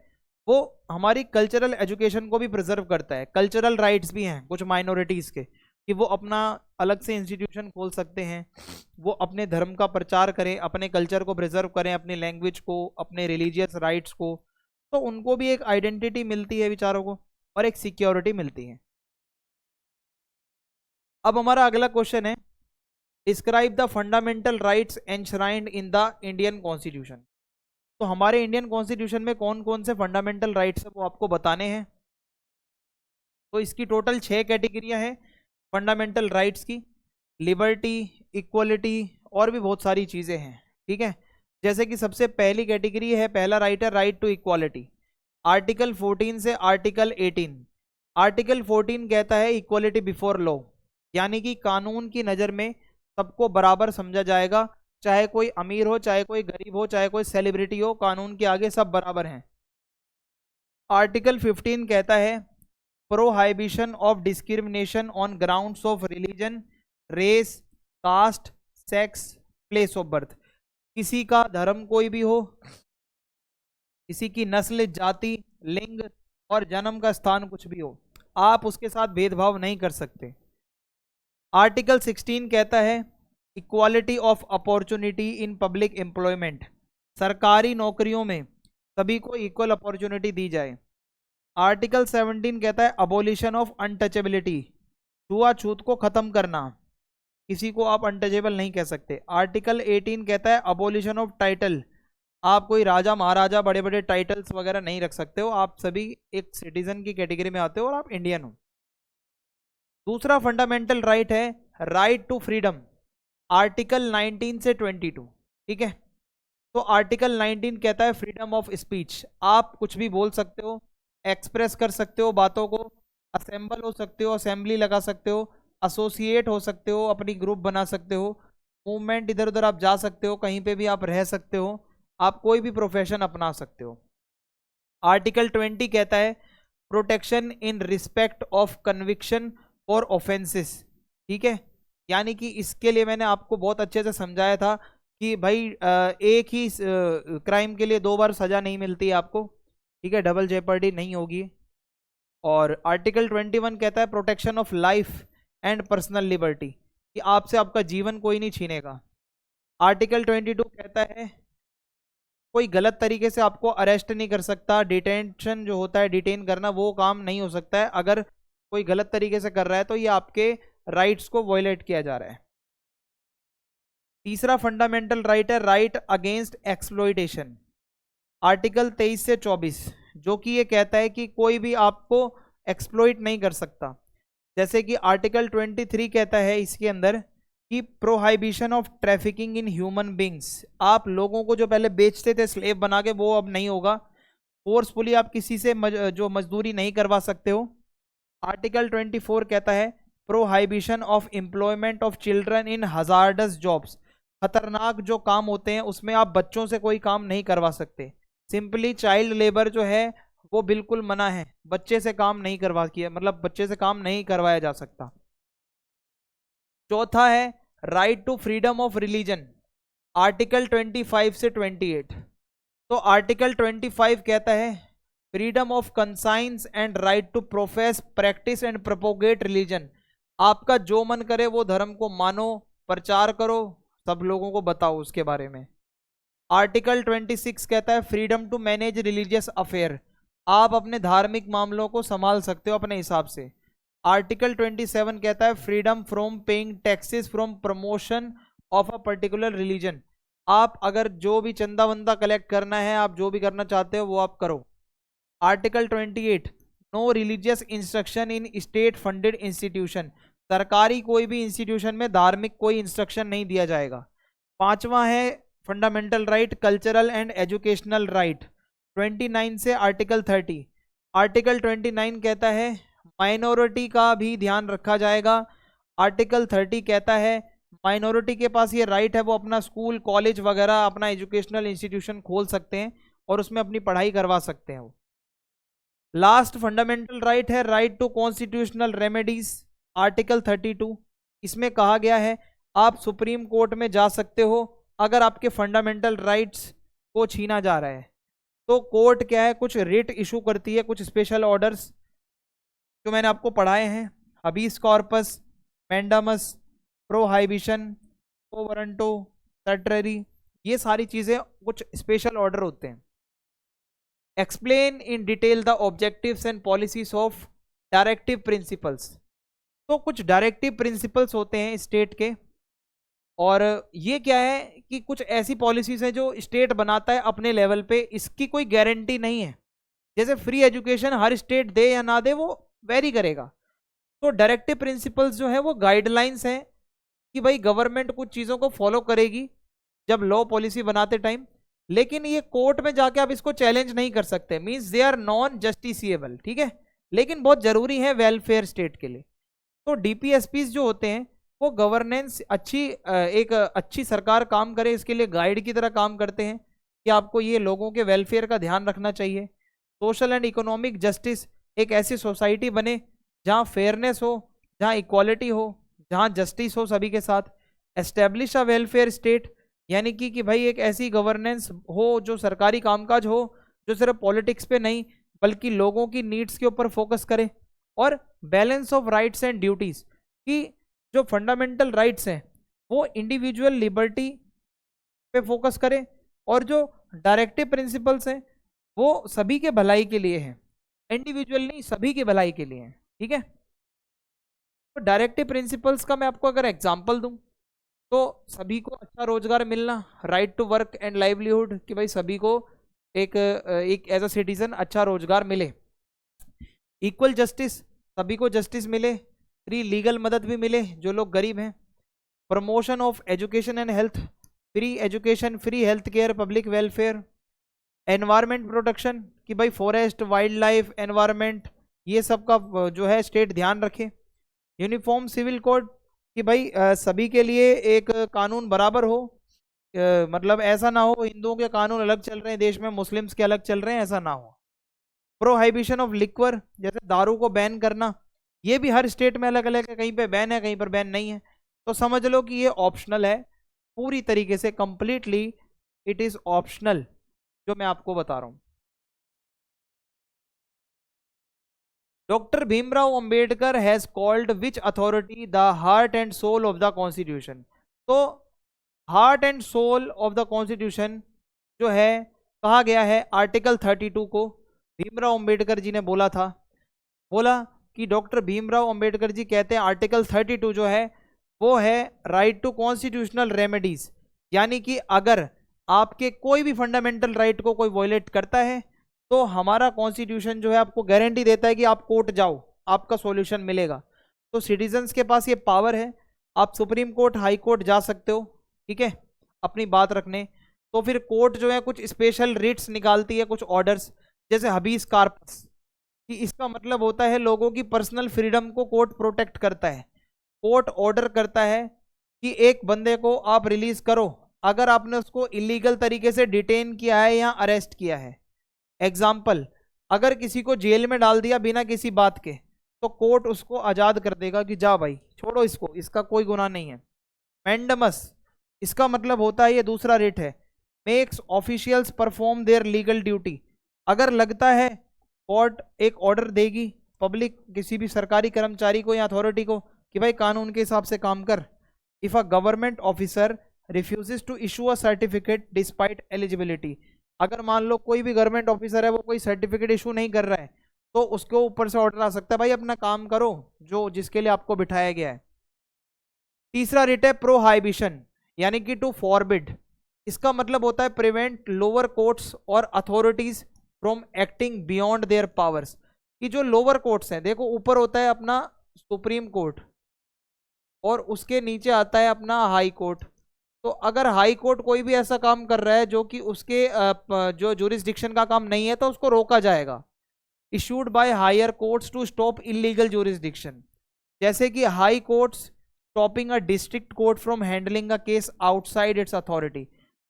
वो हमारी कल्चरल एजुकेशन को भी प्रिजर्व करता है। कल्चरल राइट्स भी हैं कुछ माइनॉरिटीज़ के कि वो अपना अलग से इंस्टीट्यूशन खोल सकते हैं, वो अपने धर्म का प्रचार करें, अपने कल्चर को प्रिजर्व करें, अपनी लैंग्वेज को, अपने रिलीजियस राइट्स को, तो उनको भी एक आइडेंटिटी मिलती है बेचारों को और एक सिक्योरिटी मिलती है। अब हमारा अगला क्वेश्चन है, describe the fundamental rights enshrined in the Indian constitution. तो हमारे इंडियन कॉन्स्टिट्यूशन में कौन कौन से फंडामेंटल राइट्स है वो आपको बताने हैं। तो इसकी टोटल 6 कैटेगरियां हैं फंडामेंटल राइट्स की, लिबर्टी, इक्वलिटी और भी बहुत सारी चीज़ें हैं, ठीक है। जैसे कि सबसे पहली कैटेगरी है, पहला राइट है राइट टू इक्वालिटी, आर्टिकल 14 से आर्टिकल 18। आर्टिकल 14 कहता है इक्वालिटी बिफोर लॉ, यानी कि कानून की नज़र में सबको बराबर समझा जाएगा, चाहे कोई अमीर हो, चाहे कोई गरीब हो, चाहे कोई सेलिब्रिटी हो, कानून के आगे सब बराबर हैं। आर्टिकल 15 कहता है prohibition of discrimination on grounds of religion, race, caste, sex, place of birth. किसी का धर्म कोई भी हो, किसी की नस्ल, जाति, लिंग और जन्म का स्थान कुछ भी हो, आप उसके साथ भेदभाव नहीं कर सकते। आर्टिकल 16 कहता है equality of opportunity in public employment, सरकारी नौकरियों में सभी को इक्वल अपॉर्चुनिटी दी जाए। आर्टिकल 17 कहता है अबोलिशन ऑफ अनटचेबिलिटी, छुआछूत को खत्म करना, किसी को आप अनटचेबल नहीं कह सकते। आर्टिकल 18 कहता है अबोलिशन ऑफ टाइटल, आप कोई राजा महाराजा बड़े बड़े टाइटल्स वगैरह नहीं रख सकते हो, आप सभी एक सिटीजन की कैटेगरी में आते हो और आप इंडियन हो। दूसरा फंडामेंटल राइट है राइट टू फ्रीडम, आर्टिकल 19 से 22, ठीक है। तो आर्टिकल 19 कहता है फ्रीडम ऑफ स्पीच, आप कुछ भी बोल सकते हो, एक्सप्रेस कर सकते हो बातों को, असेंबल हो सकते हो, असेंबली लगा सकते हो, एसोसिएट हो सकते हो, अपनी ग्रुप बना सकते हो, मूवमेंट इधर उधर आप जा सकते हो, कहीं पे भी आप रह सकते हो, आप कोई भी प्रोफेशन अपना सकते हो। आर्टिकल 20 कहता है protection in respect of conviction और ऑफेंसेस, ठीक है। यानी कि इसके लिए मैंने आपको बहुत अच्छे से समझाया था कि भाई एक ही क्राइम के लिए 2 बार सजा नहीं मिलती है आपको, ठीक है, डबल जेपर्डी नहीं होगी। और आर्टिकल 21 कहता है protection of life and personal liberty, कि आपसे आपका जीवन कोई नहीं छीनेगा। आर्टिकल 22 कहता है कोई गलत तरीके से आपको अरेस्ट नहीं कर सकता, डिटेंशन जो होता है, डिटेन करना, वो काम नहीं हो सकता है। अगर कोई गलत तरीके से कर रहा है तो ये आपके राइट्स को वायलेट किया जा रहा है। तीसरा फंडामेंटल राइट है राइट अगेंस्ट एक्सप्लॉइटेशन, आर्टिकल 23 से 24, जो कि ये कहता है कि कोई भी आपको एक्सप्लॉइट नहीं कर सकता। जैसे कि आर्टिकल 23 कहता है इसके अंदर कि prohibition of trafficking in human beings, आप लोगों को जो पहले बेचते थे स्लेव बना के, वो अब नहीं होगा। फोर्सफुली आप किसी से जो मजदूरी नहीं करवा सकते हो। आर्टिकल 24 कहता है prohibition of employment of children in hazardous jobs, खतरनाक जो काम होते हैं उसमें आप बच्चों से कोई काम नहीं करवा सकते। सिंपली चाइल्ड लेबर जो है वो बिल्कुल मना है, बच्चे से काम नहीं करवा किया, मतलब बच्चे से काम नहीं करवाया जा सकता। चौथा है right to freedom of religion, article 25 से 28। तो आर्टिकल 25 कहता है freedom of conscience and right to profess practice and propagate religion, आपका जो मन करे वो धर्म को मानो, प्रचार करो, सब लोगों को बताओ उसके बारे में। आर्टिकल 26 कहता है freedom to manage religious affair, आप अपने धार्मिक मामलों को संभाल सकते हो अपने हिसाब से। आर्टिकल 27 कहता है freedom from paying taxes from promotion of a particular religion, आप अगर जो भी चंदा वंदा कलेक्ट करना है, आप जो भी करना चाहते हो वो आप करो। Article 28 no religious instruction in state funded institution, सरकारी कोई भी इंस्टीट्यूशन में धार्मिक कोई इंस्ट्रक्शन नहीं दिया जाएगा। पांचवा है fundamental right cultural and educational right, 29 से आर्टिकल 30। आर्टिकल 29 कहता है माइनॉरिटी का भी ध्यान रखा जाएगा। आर्टिकल 30 कहता है माइनॉरिटी के पास ये राइट है, वो अपना स्कूल कॉलेज वगैरह अपना एजुकेशनल इंस्टीट्यूशन खोल सकते हैं और उसमें अपनी पढ़ाई करवा सकते हैं वो। लास्ट फंडामेंटल राइट है right to constitutional remedies, article 32। इसमें कहा गया है आप सुप्रीम कोर्ट में जा सकते हो अगर आपके फंडामेंटल राइट्स को छीना जा रहा है। तो कोर्ट क्या है, कुछ रिट इशू करती है, कुछ स्पेशल ऑर्डर्स जो मैंने आपको पढ़ाए हैं, हबीस कॉर्पस, मैंडामस, प्रोहाइबिशन, वारंटो, सर्टरी, ये सारी चीजें कुछ स्पेशल ऑर्डर होते हैं। Explain in detail the objectives and policies of directive principles, तो कुछ डायरेक्टिव प्रिंसिपल्स होते हैं स्टेट के, और ये क्या है कि कुछ ऐसी पॉलिसीज हैं जो स्टेट बनाता है अपने लेवल पे, इसकी कोई गारंटी नहीं है। जैसे फ्री एजुकेशन हर स्टेट दे या ना दे वो वेरी करेगा। तो डायरेक्टिव प्रिंसिपल्स जो है वो गाइडलाइंस हैं कि भाई गवर्नमेंट कुछ चीज़ों को फॉलो करेगी जब लॉ पॉलिसी बनाते टाइम, लेकिन ये कोर्ट में जाके आप इसको चैलेंज नहीं कर सकते, means they are non justiciable, ठीक है, लेकिन बहुत जरूरी है वेलफेयर स्टेट के लिए। तो डीपीएसपीज जो होते हैं वो गवर्नेंस एक अच्छी सरकार काम करे इसके लिए गाइड की तरह काम करते हैं कि आपको ये लोगों के वेलफेयर का ध्यान रखना चाहिए। सोशल एंड इकोनॉमिक जस्टिस, एक ऐसी सोसाइटी बने जहाँ फेयरनेस हो, जहाँ इक्वालिटी हो, जहाँ जस्टिस हो सभी के साथ। एस्टेब्लिश अ वेलफेयर स्टेट, यानी कि भाई एक ऐसी गवर्नेंस हो जो सरकारी कामकाज हो जो सिर्फ पॉलिटिक्स पे नहीं बल्कि लोगों की नीड्स के ऊपर फोकस करे। और balance of rights and duties, कि जो फंडामेंटल राइट्स हैं वो इंडिविजुअल लिबर्टी पे फोकस करे और जो डायरेक्टिव प्रिंसिपल्स हैं वो सभी के भलाई के लिए हैं, इंडिविजुअल नहीं सभी के भलाई के लिए हैं, ठीक है। तो डायरेक्टिव प्रिंसिपल्स का मैं आपको अगर एग्जांपल दूं तो सभी को अच्छा रोजगार मिलना, right to work and livelihood, कि भाई सभी को एक एज अ सिटीजन अच्छा रोजगार मिले। इक्वल जस्टिस, सभी को जस्टिस मिले, फ्री लीगल मदद भी मिले जो लोग गरीब हैं। Promotion of education and health, free education, free health care, public welfare. Environment protection, कि भाई फॉरेस्ट, वाइल्ड लाइफ, एनवायरमेंट, ये सब का जो है स्टेट ध्यान रखे। यूनिफॉर्म सिविल कोड, कि भाई सभी के लिए एक कानून बराबर हो, मतलब ऐसा ना हो हिंदुओं के कानून अलग चल रहे हैं देश में, मुस्लिम्स के अलग चल रहे हैं, ऐसा ना हो। प्रोहाइबिशन ऑफ लिक्वर, जैसे दारू को बैन करना, ये भी हर स्टेट में अलग अलग है, कहीं पे बैन है कहीं पर बैन नहीं है। तो समझ लो कि ये ऑप्शनल है पूरी तरीके से, कंप्लीटली इट इज ऑप्शनल जो मैं आपको बता रहा हूं। Doctor Bhimrao Ambedkar has called which authority the heart and soul of the constitution. तो heart and soul of the constitution जो है कहा गया है आर्टिकल 32 को भीमराव अंबेडकर जी ने बोला था, बोला कि डॉक्टर भीमराव अंबेडकर जी कहते हैं आर्टिकल 32 जो है वो है राइट टू कॉन्स्टिट्यूशनल रेमेडीज, यानी कि अगर आपके कोई भी फंडामेंटल राइट को कोई वॉयलेट करता है तो हमारा कॉन्स्टिट्यूशन जो है आपको गारंटी देता है कि आप कोर्ट जाओ, आपका सॉल्यूशन मिलेगा। तो सिटीजन्स के पास ये पावर है, आप सुप्रीम कोर्ट, हाई कोर्ट जा सकते हो, ठीक है, अपनी बात रखने। तो फिर कोर्ट जो है कुछ स्पेशल रिट्स निकालती है, कुछ ऑर्डर्स, जैसे हबीस कार्पस, कि इसका मतलब होता है लोगों की पर्सनल फ्रीडम को कोर्ट प्रोटेक्ट करता है। कोर्ट ऑर्डर करता है कि एक बंदे को आप रिलीज करो अगर आपने उसको इलीगल तरीके से डिटेन किया है या अरेस्ट किया है। एग्जाम्पल, अगर किसी को जेल में डाल दिया बिना किसी बात के तो कोर्ट उसको आज़ाद कर देगा कि जा भाई छोड़ो इसको, इसका कोई गुनाह नहीं है। मैंडमस, इसका मतलब होता है, ये दूसरा रेट है, makes officials perform their legal duty. अगर लगता है कोर्ट एक ऑर्डर देगी पब्लिक, किसी भी सरकारी कर्मचारी को या अथॉरिटी को कि भाई कानून के हिसाब से काम कर। If a government officer refuses to issue a certificate despite eligibility, अगर मान लो कोई भी गवर्नमेंट ऑफिसर है वो कोई सर्टिफिकेट इशू नहीं कर रहा है तो उसके ऊपर से ऑर्डर आ सकता है भाई अपना काम करो जो जिसके लिए आपको बिठाया गया है। तीसरा रिट है प्रोहाइबिशन, यानी कि टू फॉरबिड। इसका मतलब होता है प्रिवेंट लोअर कोर्ट्स और authorities from acting beyond their powers. कि जो लोअर कोर्ट्स हैं, देखो ऊपर होता है अपना सुप्रीम कोर्ट और उसके नीचे आता है अपना हाई कोर्ट। तो अगर हाई कोर्ट कोई भी ऐसा काम कर रहा है जो कि उसके जो जुरिस्डिक्शन का काम नहीं है तो उसको रोका जाएगा। Issued by higher courts to stop illegal jurisdiction, जैसे कि high courts stopping a district court from handling a case outside its authority.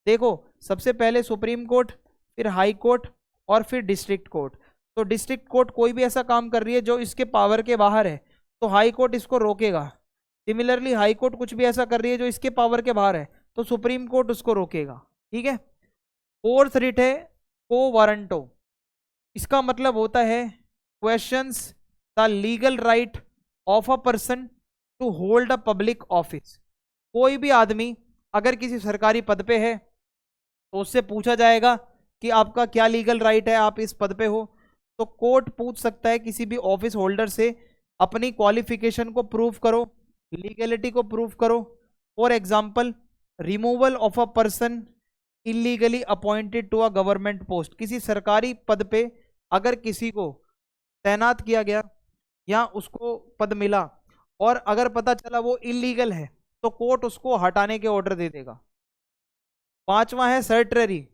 देखो सबसे पहले सुप्रीम कोर्ट, फिर हाई कोर्ट और फिर डिस्ट्रिक्ट कोर्ट। तो डिस्ट्रिक्ट कोर्ट कोई भी ऐसा काम कर रही है जो इसके पावर के बाहर है तो हाई कोर्ट इसको रोकेगा। सिमिलरली हाई कोर्ट कुछ भी ऐसा कर रही है जो इसके पावर के बाहर है तो सुप्रीम कोर्ट उसको रोकेगा, ठीक है। फोर्थ रिट है को वारंटो। इसका मतलब होता है questions the legal right of a person to hold a public office. कोई भी आदमी अगर किसी सरकारी पद पे है तो उससे पूछा जाएगा कि आपका क्या लीगल राइट है, आप इस पद पे हो। तो कोर्ट पूछ सकता है किसी भी ऑफिस होल्डर से अपनी क्वालिफिकेशन को प्रूव करो, लीगलिटी को प्रूव करो। For example, removal of a person illegally appointed to a government post. किसी सरकारी पद पे अगर किसी को तैनात किया गया या उसको पद मिला और अगर पता चला वो इलीगल है तो कोर्ट उसको हटाने के ऑर्डर दे देगा। पांचवा है सर्टरी।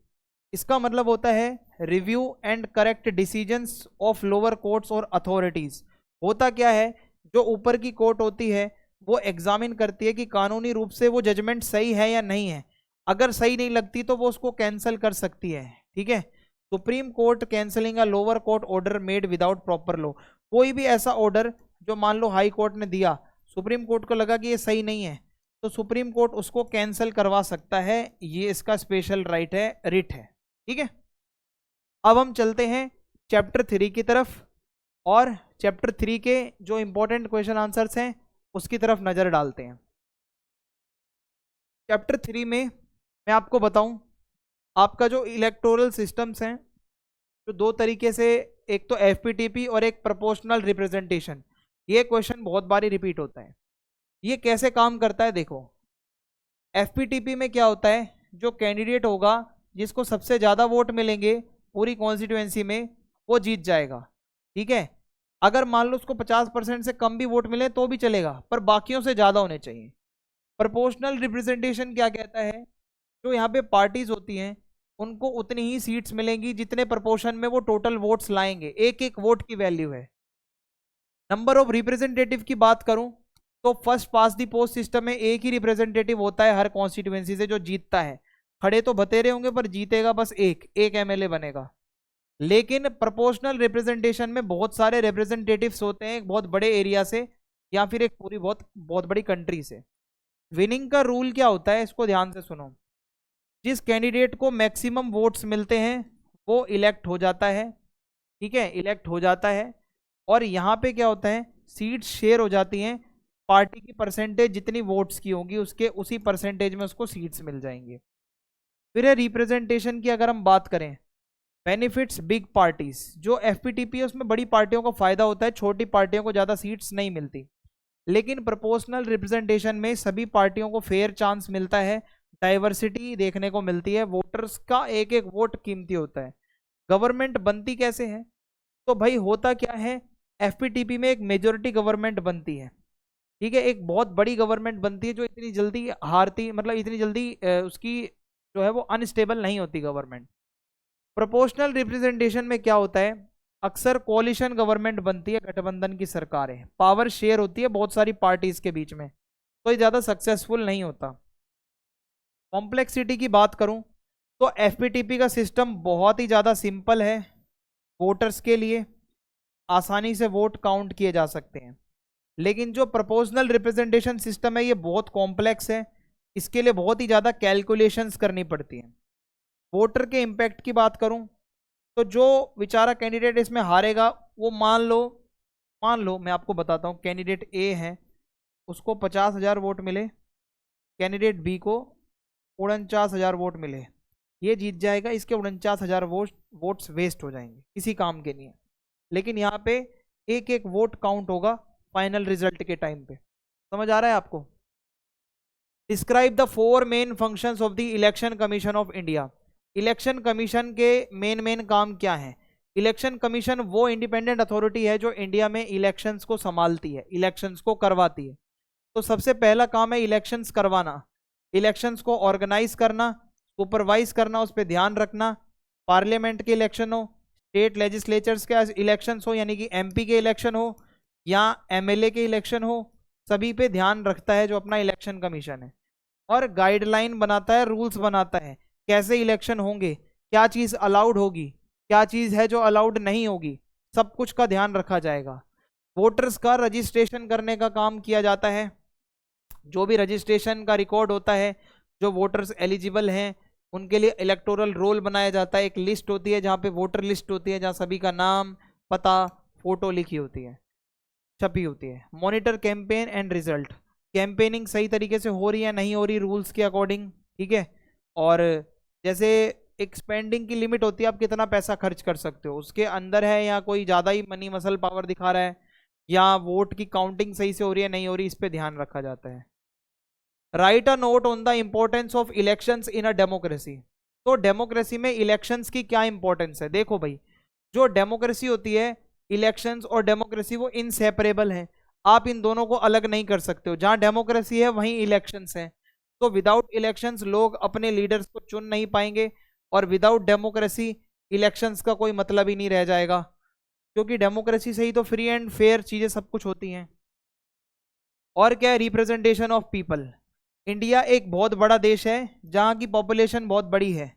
इसका मतलब होता है review and correct decisions of lower courts और अथॉरिटीज। होता क्या है, जो ऊपर की कोर्ट होती है वो एग्जामिन करती है कि कानूनी रूप से वो जजमेंट सही है या नहीं है। अगर सही नहीं लगती तो वो उसको कैंसिल कर सकती है, ठीक है। Supreme court cancelling a lower court order made without proper law. कोई भी ऐसा ऑर्डर जो मान लो हाई कोर्ट ने दिया, सुप्रीम कोर्ट को लगा कि ये सही नहीं है तो सुप्रीम कोर्ट उसको कैंसिल करवा सकता है। ये इसका स्पेशल राइट है, रिट है, ठीक है। अब हम चलते हैं चैप्टर 3 की तरफ और चैप्टर 3 के जो इंपॉर्टेंट क्वेश्चन आंसर्स हैं उसकी तरफ नजर डालते हैं। चैप्टर 3 में मैं आपको बताऊं, आपका जो इलेक्टोरल सिस्टम्स हैं जो दो तरीके से, एक तो एफपीटीपी और एक प्रोपोर्शनल रिप्रेजेंटेशन, ये क्वेश्चन बहुत बारी रिपीट होता है। ये कैसे काम करता है देखो, एफपीटीपी में क्या होता है, जो कैंडिडेट होगा जिसको सबसे ज़्यादा वोट मिलेंगे पूरी कॉन्स्टिट्यूएंसी में वो जीत जाएगा, ठीक है। अगर मान लो उसको 50% से कम भी वोट मिले तो भी चलेगा पर बाकियों से ज़्यादा होने चाहिए। प्रोपोर्शनल रिप्रेजेंटेशन क्या कहता है, जो यहाँ पे पार्टीज होती हैं उनको उतनी ही सीट्स मिलेंगी जितने प्रोपोर्शन में वो टोटल वोट्स लाएंगे, एक एक वोट की वैल्यू है। नंबर ऑफ रिप्रेजेंटेटिव की बात करूं तो फर्स्ट पास दी पोस्ट सिस्टम में एक ही रिप्रेजेंटेटिव होता है हर कॉन्स्टिट्यूएंसी से जो जीतता है। खड़े तो बतेरे होंगे पर जीतेगा बस एक एमएलए बनेगा। लेकिन प्रोपोर्शनल रिप्रेजेंटेशन में बहुत सारे रिप्रेजेंटेटिव्स होते हैं, एक बहुत बड़े एरिया से या फिर एक पूरी बहुत बड़ी कंट्री से। विनिंग का रूल क्या होता है, इसको ध्यान से सुनो। जिस कैंडिडेट को मैक्सिमम वोट्स मिलते हैं वो इलेक्ट हो जाता है, ठीक है, इलेक्ट हो जाता है। और यहाँ पे क्या होता है, सीट्स शेयर हो जाती हैं, पार्टी की परसेंटेज जितनी वोट्स की होगी उसके उसी परसेंटेज में उसको सीट्स मिल जाएंगे। फिर है रिप्रेजेंटेशन की अगर हम बात करें बेनिफिट्स बिग पार्टीज, जो एफपीटीपी है उसमें बड़ी पार्टियों को फायदा होता है, छोटी पार्टियों को ज्यादा सीट्स नहीं मिलती। लेकिन प्रोपोर्शनल रिप्रेजेंटेशन में सभी पार्टियों को फेयर चांस मिलता है, डाइवर्सिटी देखने को मिलती है, वोटर्स का एक एक वोट कीमती होता है। गवर्नमेंट बनती कैसे है? तो भाई होता क्या है, एफपीटीपी में एक मेजोरिटी गवर्नमेंट बनती है, ठीक है, एक बहुत बड़ी गवर्नमेंट बनती है जो इतनी जल्दी हारती, मतलब इतनी जल्दी उसकी जो है वो अनस्टेबल नहीं होती गवर्नमेंट। प्रोपोर्शनल रिप्रेजेंटेशन में क्या होता है, अक्सर कोलिशन गवर्नमेंट बनती है, गठबंधन की सरकारें, पावर शेयर होती है बहुत सारी पार्टीज के बीच में, तो ये ज्यादा सक्सेसफुल नहीं होता। कॉम्प्लेक्सिटी की बात करूं तो एफपीटीपी का सिस्टम बहुत ही ज्यादा सिंपल है, वोटर्स के लिए आसानी से वोट काउंट किए जा सकते हैं। लेकिन जो प्रोपोर्शनल रिप्रेजेंटेशन सिस्टम है ये बहुत कॉम्प्लेक्स है, इसके लिए बहुत ही ज़्यादा कैलकुलेशंस करनी पड़ती हैं। वोटर के इम्पैक्ट की बात करूं तो जो बेचारा कैंडिडेट इसमें हारेगा वो मान लो मैं आपको बताता हूं, कैंडिडेट ए है उसको 50,000 वोट मिले, कैंडिडेट बी को 49,000 वोट मिले, ये जीत जाएगा, इसके 49,000 वोट्स वेस्ट हो जाएंगे, किसी काम के नहीं है। लेकिन यहाँ पे एक एक वोट काउंट होगा फाइनल रिजल्ट के टाइम पे। समझ आ रहा है आपको? Describe the 4 main functions of the election commission of India. Election commission के मेन काम क्या है? इलेक्शन कमीशन वो इंडिपेंडेंट अथॉरिटी है जो इंडिया में इलेक्शंस को संभालती है, इलेक्शंस को करवाती है। तो सबसे पहला काम है इलेक्शंस करवाना, इलेक्शंस को ऑर्गेनाइज करना, सुपरवाइज करना, उस पर ध्यान रखना। पार्लियामेंट के इलेक्शन हो, स्टेट लेजिस्लेचर्स के इलेक्शंस हो यानी कि एमपी के इलेक्शन हो या एमएलए के इलेक्शन हो, सभी पे ध्यान रखता है जो अपना इलेक्शन कमीशन है। और गाइडलाइन बनाता है, रूल्स बनाता है, कैसे इलेक्शन होंगे, क्या चीज़ अलाउड होगी, क्या चीज़ है जो अलाउड नहीं होगी, सब कुछ का ध्यान रखा जाएगा। वोटर्स का रजिस्ट्रेशन करने का काम किया जाता है, जो भी रजिस्ट्रेशन का रिकॉर्ड होता है, जो वोटर्स एलिजिबल हैं उनके लिए इलेक्टोरल रोल बनाया जाता है, एक लिस्ट होती है जहाँ पे वोटर लिस्ट होती है, जहाँ सभी का नाम, पता, फोटो लिखी होती है, छपी होती है। Monitor campaign and result, campaigning सही तरीके से हो रही है नहीं हो रही रूल्स के अकॉर्डिंग, ठीक है। और जैसे एक स्पेंडिंग की लिमिट होती है, आप कितना पैसा खर्च कर सकते हो उसके अंदर है, या कोई ज़्यादा ही मनी मसल पावर दिखा रहा है, या वोट की काउंटिंग सही से हो रही है नहीं हो रही, इस पर ध्यान रखा जाता है। Right a note on the importance of elections in a democracy. तो डेमोक्रेसी में इलेक्शंस की क्या इंपॉर्टेंस है? देखो भाई, जो डेमोक्रेसी होती है, इलेक्शंस और डेमोक्रेसी वो इनसेपरेबल है, आप इन दोनों को अलग नहीं कर सकते हो। जहां डेमोक्रेसी है वहीं इलेक्शंस है, तो विदाउट इलेक्शंस लोग अपने लीडर्स को चुन नहीं पाएंगे, और विदाउट डेमोक्रेसी इलेक्शंस का कोई मतलब ही नहीं रह जाएगा, क्योंकि डेमोक्रेसी से ही तो फ्री एंड फेयर चीजें सब कुछ होती हैं। और क्या है? Representation of people. इंडिया एक बहुत बड़ा देश है जहाँ की पॉपुलेशन बहुत बड़ी है,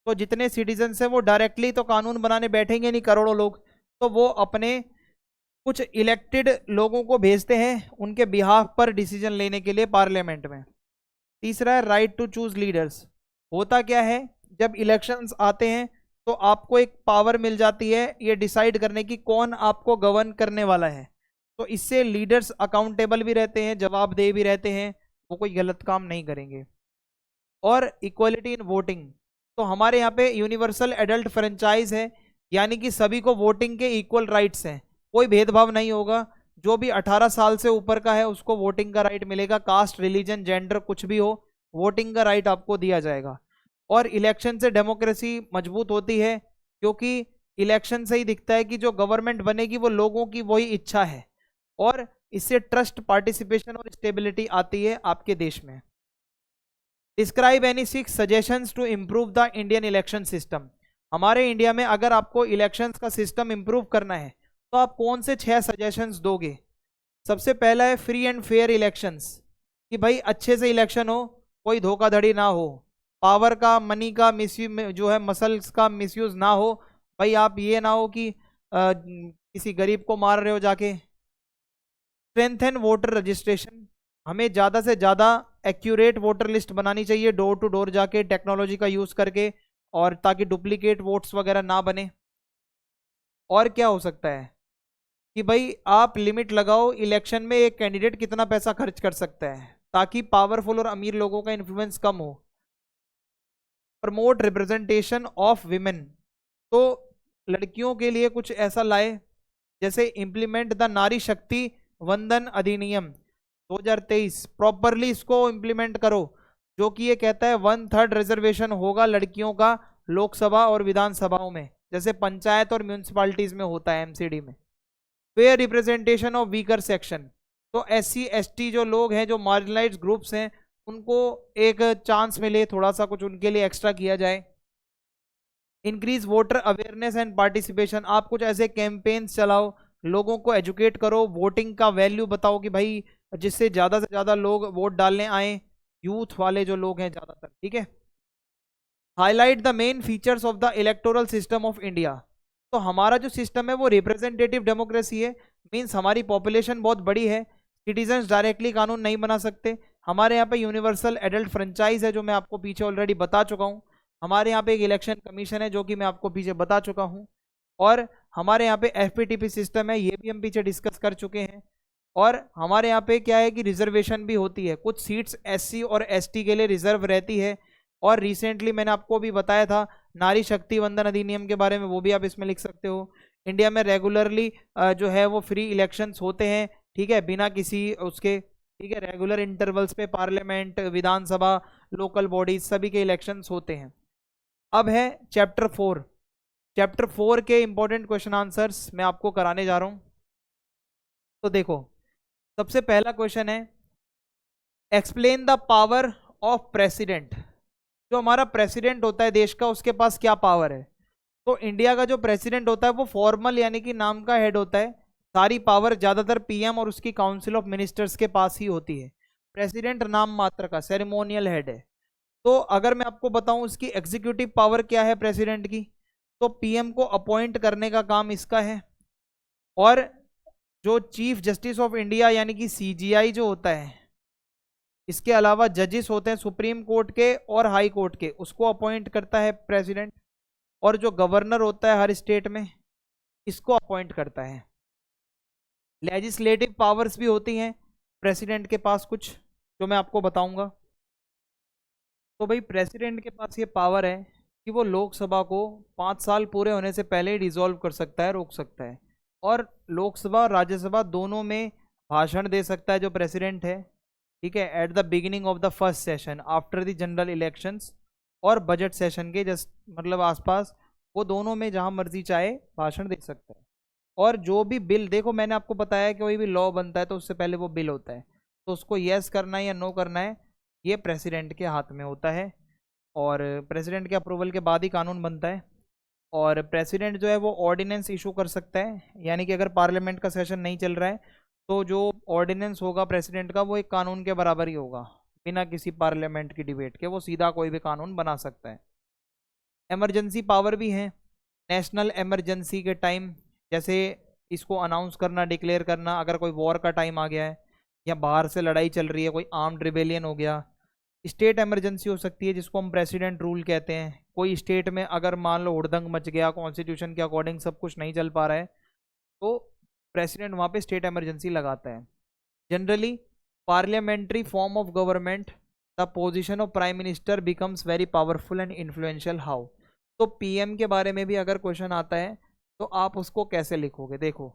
तो जितने सिटीजन्स हैं वो डायरेक्टली तो कानून बनाने बैठेंगे नहीं करोड़ों लोग, तो वो अपने कुछ इलेक्टेड लोगों को भेजते हैं उनके बिहाफ पर डिसीजन लेने के लिए पार्लियामेंट में। तीसरा है राइट टू चूज लीडर्स। होता क्या है, जब इलेक्शंस आते हैं तो आपको एक पावर मिल जाती है ये डिसाइड करने की कौन आपको गवर्न करने वाला है, तो इससे लीडर्स अकाउंटेबल भी रहते हैं, जवाबदेह भी रहते हैं, वो कोई गलत काम नहीं करेंगे। और इक्वलिटी इन वोटिंग, तो हमारे यहाँ पे यूनिवर्सल एडल्ट फ्रेंचाइज है, यानी कि सभी को वोटिंग के इक्वल राइट्स हैं, कोई भेदभाव नहीं होगा। जो भी 18 साल से ऊपर का है उसको वोटिंग का राइट मिलेगा, कास्ट, रिलीजन, जेंडर कुछ भी हो, वोटिंग का राइट आपको दिया जाएगा। और इलेक्शन से डेमोक्रेसी मजबूत होती है, क्योंकि इलेक्शन से ही दिखता है कि जो गवर्नमेंट बनेगी वो लोगों की वही इच्छा है, और इससे ट्रस्ट, पार्टिसिपेशन और स्टेबिलिटी आती है आपके देश में। Describe any 6 suggestions to improve the Indian election system. हमारे इंडिया में अगर आपको इलेक्शंस का सिस्टम इम्प्रूव करना है तो आप कौन से 6 सजेशंस दोगे? सबसे पहला है फ्री एंड फेयर इलेक्शंस, कि भाई अच्छे से इलेक्शन हो, कोई धोखाधड़ी ना हो, पावर का, मनी का मिसयूज जो है, मसल्स का मिसयूज ना हो। भाई आप ये ना हो कि किसी गरीब को मार रहे हो जाके। स्ट्रेंथन वोटर रजिस्ट्रेशन, हमें ज़्यादा से ज़्यादा एक्यूरेट वोटर लिस्ट बनानी चाहिए, डोर टू डोर जाके टेक्नोलॉजी का यूज़ करके, और ताकि डुप्लीकेट वोट्स वगैरह ना बने। और क्या हो सकता है कि भाई आप लिमिट लगाओ इलेक्शन में एक कैंडिडेट कितना पैसा खर्च कर सकता है, ताकि पावरफुल और अमीर लोगों का इन्फ्लुएंस कम हो। प्रमोट रिप्रेजेंटेशन ऑफ विमेन, तो लड़कियों के लिए कुछ ऐसा लाए जैसे इम्प्लीमेंट द नारी शक्ति वंदन अधिनियम 2023, प्रॉपरली इसको इम्प्लीमेंट करो, जो कि ये कहता है 1/3 रिजर्वेशन होगा लड़कियों का लोकसभा और विधानसभाओं में, जैसे पंचायत और म्यूनिसिपालिटीज में होता है, एमसीडी में। Fair representation of weaker section, तो SC ST जो लोग हैं, जो मार्जिनलाइज्ड ग्रुप्स हैं, उनको एक चांस मिले, थोड़ा सा कुछ उनके लिए एक्स्ट्रा किया जाए। Increase voter awareness and participation, आप कुछ ऐसे कैंपेन्स चलाओ, लोगों को एजुकेट करो, वोटिंग का वैल्यू बताओ कि भाई जिससे ज़्यादा से ज़्यादा लोग वोट डालने आए, यूथ वाले जो लोग हैं ज़्यादातर, ठीक है। Highlight the main features of the electoral system of India, तो हमारा जो सिस्टम है वो रिप्रेजेंटेटिव डेमोक्रेसी है, मीन्स हमारी पॉपुलेशन बहुत बड़ी है, सिटीजन्स डायरेक्टली कानून नहीं बना सकते। हमारे यहाँ पे यूनिवर्सल एडल्ट फ्रेंचाइज है, जो मैं आपको पीछे ऑलरेडी बता चुका हूँ। हमारे यहाँ पे एक इलेक्शन कमीशन है, जो कि मैं आपको पीछे बता चुका हूँ। और हमारे यहाँ पे FPTP सिस्टम है, ये भी हम पीछे डिस्कस कर चुके हैं। और हमारे यहाँ पे क्या है कि रिजर्वेशन भी होती है, कुछ सीट्स SC और ST के लिए रिजर्व रहती है। और रिसेंटली मैंने आपको भी बताया था नारी शक्ति वंदन अधिनियम के बारे में, वो भी आप इसमें लिख सकते हो। इंडिया में रेगुलरली जो है वो फ्री इलेक्शंस होते हैं, ठीक है, बिना किसी उसके, ठीक है, रेगुलर इंटरवल्स पे पार्लियामेंट, विधानसभा, लोकल बॉडीज सभी के इलेक्शंस होते हैं। अब है चैप्टर 4। चैप्टर 4 के इंपॉर्टेंट क्वेश्चन आंसर्स मैं आपको कराने जा रहा हूं। तो देखो, सबसे पहला क्वेश्चन है, explain the power of president. जो हमारा प्रेसिडेंट होता है देश का, उसके पास क्या पावर है? तो इंडिया का जो प्रेसिडेंट होता है वो फॉर्मल यानी कि नाम का हेड होता है, सारी पावर ज्यादातर PM और उसकी काउंसिल ऑफ मिनिस्टर्स के पास ही होती है। प्रेसिडेंट नाम मात्र का सेरेमोनियल हेड है। तो अगर मैं आपको बताऊं इसकी एग्जीक्यूटिव पावर क्या है प्रेसिडेंट की, तो PM को अपॉइंट करने का काम इसका है। और जो चीफ जस्टिस ऑफ इंडिया यानी कि CJI जो होता है, इसके अलावा जजेस होते हैं सुप्रीम कोर्ट के और हाई कोर्ट के, उसको अपॉइंट करता है प्रेसिडेंट। और जो गवर्नर होता है हर स्टेट में, इसको अपॉइंट करता है। लेजिस्लेटिव पावर्स भी होती हैं प्रेसिडेंट के पास कुछ, जो मैं आपको बताऊंगा। तो भाई प्रेसिडेंट के पास ये पावर है कि वो लोकसभा को 5 साल पूरे होने से पहले ही डिसॉल्व कर सकता है, रोक सकता है। और लोकसभा और राज्यसभा दोनों में भाषण दे सकता है जो प्रेसिडेंट है, ठीक है, at the beginning of the first session after the general elections, और बजट सेशन के जस्ट मतलब आसपास, वो दोनों में जहां मर्जी चाहे भाषण दे सकता है। और जो भी बिल, देखो मैंने आपको बताया कि कोई भी लॉ बनता है तो उससे पहले वो बिल होता है, तो उसको यस करना है या नो करना है, ये प्रेसिडेंट के हाथ में होता है। और प्रेसिडेंट के अप्रूवल के बाद ही कानून बनता है। और प्रेसिडेंट जो है वो ऑर्डिनेंस इशू कर सकता है, यानी कि अगर पार्लियामेंट का सेशन नहीं चल रहा है तो जो ऑर्डिनेंस होगा प्रेसिडेंट का, वो एक कानून के बराबर ही होगा, बिना किसी पार्लियामेंट की डिबेट के वो सीधा कोई भी कानून बना सकता है। इमरजेंसी पावर भी है, नेशनल इमरजेंसी के टाइम, जैसे इसको अनाउंस करना, डिक्लेयर करना, अगर कोई वॉर का टाइम आ गया है या बाहर से लड़ाई चल रही है, कोई आर्म्ड रिबेलियन हो गया। स्टेट इमरजेंसी हो सकती है जिसको हम प्रेसिडेंट रूल कहते हैं, कोई स्टेट में अगर मान लो हुड़दंग मच गया, कॉन्स्टिट्यूशन के अकॉर्डिंग सब कुछ नहीं चल पा रहा है, तो प्रेसिडेंट वहाँ पे स्टेट इमरजेंसी लगाता है। Generally parliamentary form of government, the position of prime minister becomes very powerful and influential how. तो PM के बारे में भी अगर क्वेश्चन आता है तो आप उसको कैसे लिखोगे? देखो,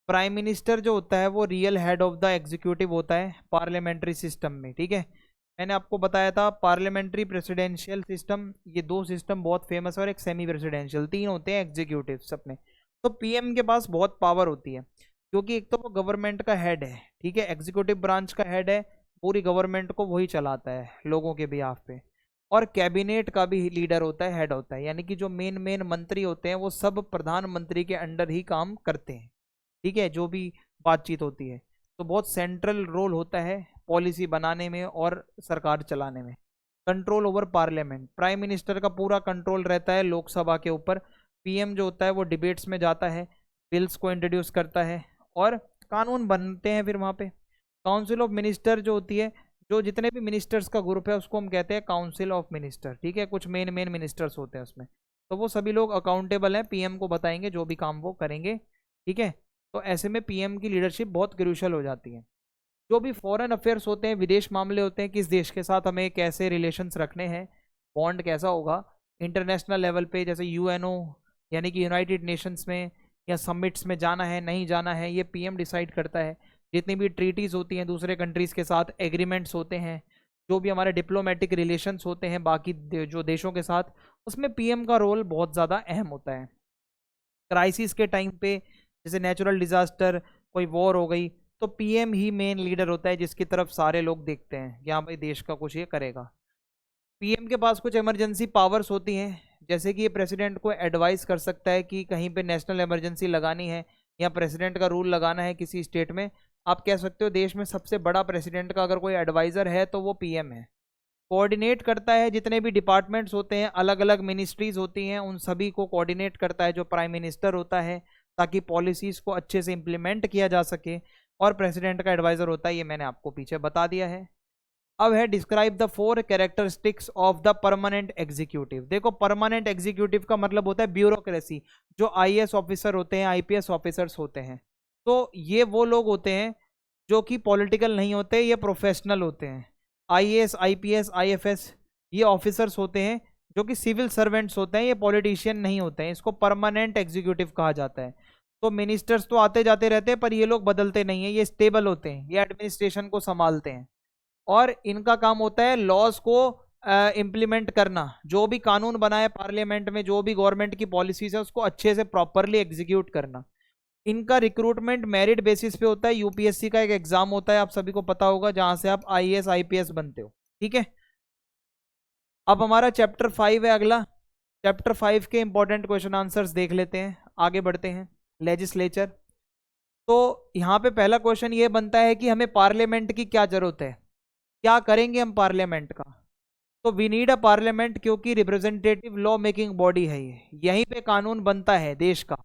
प्राइम मिनिस्टर जो होता है वो real head of the executive होता है पार्लियामेंट्री सिस्टम में, ठीक है। मैंने आपको बताया था पार्लियामेंट्री प्रेसिडेंशियल सिस्टम, ये 2 सिस्टम बहुत फेमस है, और एक सेमी प्रेसिडेंशियल, 3 होते हैं एग्जीक्यूटिव अपने। तो PM के पास बहुत पावर होती है, क्योंकि एक तो वो गवर्नमेंट का हेड है, ठीक है, एग्जीक्यूटिव ब्रांच का हेड है, पूरी गवर्नमेंट को वही चलाता है लोगों के बिहाफ पे। और कैबिनेट का भी लीडर होता है, हेड होता है, यानी कि जो मेन मंत्री होते हैं वो सब प्रधानमंत्री के अंडर ही काम करते हैं, ठीक है, जो भी बातचीत होती है। तो बहुत सेंट्रल रोल होता है पॉलिसी बनाने में और सरकार चलाने में। Control over parliament, prime minister का पूरा कंट्रोल रहता है लोकसभा के ऊपर। PM जो होता है वो डिबेट्स में जाता है, बिल्स को इंट्रोड्यूस करता है और कानून बनते हैं फिर वहाँ पे। काउंसिल ऑफ मिनिस्टर जो होती है, जो जितने भी मिनिस्टर्स का ग्रुप है उसको हम कहते हैं काउंसिल ऑफ मिनिस्टर, ठीक है, कुछ मेन मिनिस्टर्स होते हैं उसमें, तो वो सभी लोग अकाउंटेबल हैं, PM को बताएंगे जो भी काम वो करेंगे, ठीक है। तो ऐसे में PM की लीडरशिप बहुत क्रूशल हो जाती है। जो भी फॉरेन अफेयर्स होते हैं, विदेश मामले होते हैं, किस देश के साथ हमें कैसे रिलेशंस रखने हैं, बॉन्ड कैसा होगा इंटरनेशनल लेवल पे, जैसे UNO यानी कि यूनाइटेड नेशंस में या समिट्स में जाना है नहीं जाना है, ये पीएम डिसाइड करता है। जितनी भी ट्रीटीज़ होती हैं दूसरे कंट्रीज़ के साथ, एग्रीमेंट्स होते हैं, जो भी हमारे डिप्लोमेटिक रिलेशंस होते हैं बाकी जो देशों के साथ, उसमें पीएम का रोल बहुत ज़्यादा अहम होता है। क्राइसिस के टाइम पे, जैसे नेचुरल डिजास्टर, कोई वॉर हो गई, तो पीएम ही मेन लीडर होता है जिसकी तरफ सारे लोग देखते हैं कि हाँ भाई देश का कुछ ये करेगा। पीएम के पास कुछ इमरजेंसी पावर्स होती हैं, जैसे कि ये प्रेसिडेंट को एडवाइस कर सकता है कि कहीं पे नेशनल इमरजेंसी लगानी है या प्रेसिडेंट का रूल लगाना है किसी स्टेट में। आप कह सकते हो देश में सबसे बड़ा प्रेसिडेंट का अगर कोई एडवाइज़र है तो वो पीएम है। कोऑर्डिनेट करता है जितने भी डिपार्टमेंट्स होते हैं, अलग अलग मिनिस्ट्रीज होती हैं, उन सभी को कोऑर्डिनेट करता है जो प्राइम मिनिस्टर होता है, ताकि पॉलिसीज़ को अच्छे से इम्प्लीमेंट किया जा सके। और प्रेसिडेंट का एडवाइज़र होता है, ये मैंने आपको पीछे बता दिया है। अब है describe the 4 characteristics of the permanent executive. देखो परमानेंट एग्जीक्यूटिव का मतलब होता है ब्यूरोक्रेसी, जो आईएएस ऑफिसर होते हैं, आईपीएस ऑफिसर्स होते हैं, तो ये वो लोग होते हैं जो कि पॉलिटिकल नहीं होते, ये प्रोफेशनल होते हैं। आईएएस, आईपीएस, आईएफएस ये ऑफिसर्स होते हैं जो कि सिविल सर्वेंट्स होते हैं, ये पॉलिटिशियन नहीं होते हैं, इसको परमानेंट एग्जीक्यूटिव कहा जाता है। तो मिनिस्टर्स तो आते जाते रहते हैं पर ये लोग बदलते नहीं हैं, ये स्टेबल होते हैं, ये एडमिनिस्ट्रेशन को संभालते हैं और इनका काम होता है लॉज को इम्प्लीमेंट करना। जो भी कानून बना है पार्लियामेंट में, जो भी गवर्नमेंट की पॉलिसीज है उसको अच्छे से प्रॉपरली एग्जीक्यूट करना। इनका रिक्रूटमेंट मेरिट बेसिस पे होता है। यूपीएससी का एक एग्जाम होता है, आप सभी को पता होगा, जहां से आप आईएएस आईपीएस बनते हो। ठीक है, अब हमारा चैप्टर 5 है अगला। चैप्टर 5 के इंपॉर्टेंट क्वेश्चन आंसर्स देख लेते हैं, आगे बढ़ते हैं। लेजिस्लेचर, तो यहाँ पे पहला क्वेश्चन ये बनता है कि हमें पार्लियामेंट की क्या जरूरत है, क्या करेंगे हम पार्लियामेंट का। तो वी नीड अ पार्लियामेंट, क्योंकि रिप्रेजेंटेटिव लॉ मेकिंग बॉडी है ये, यहीं पे कानून बनता है देश का,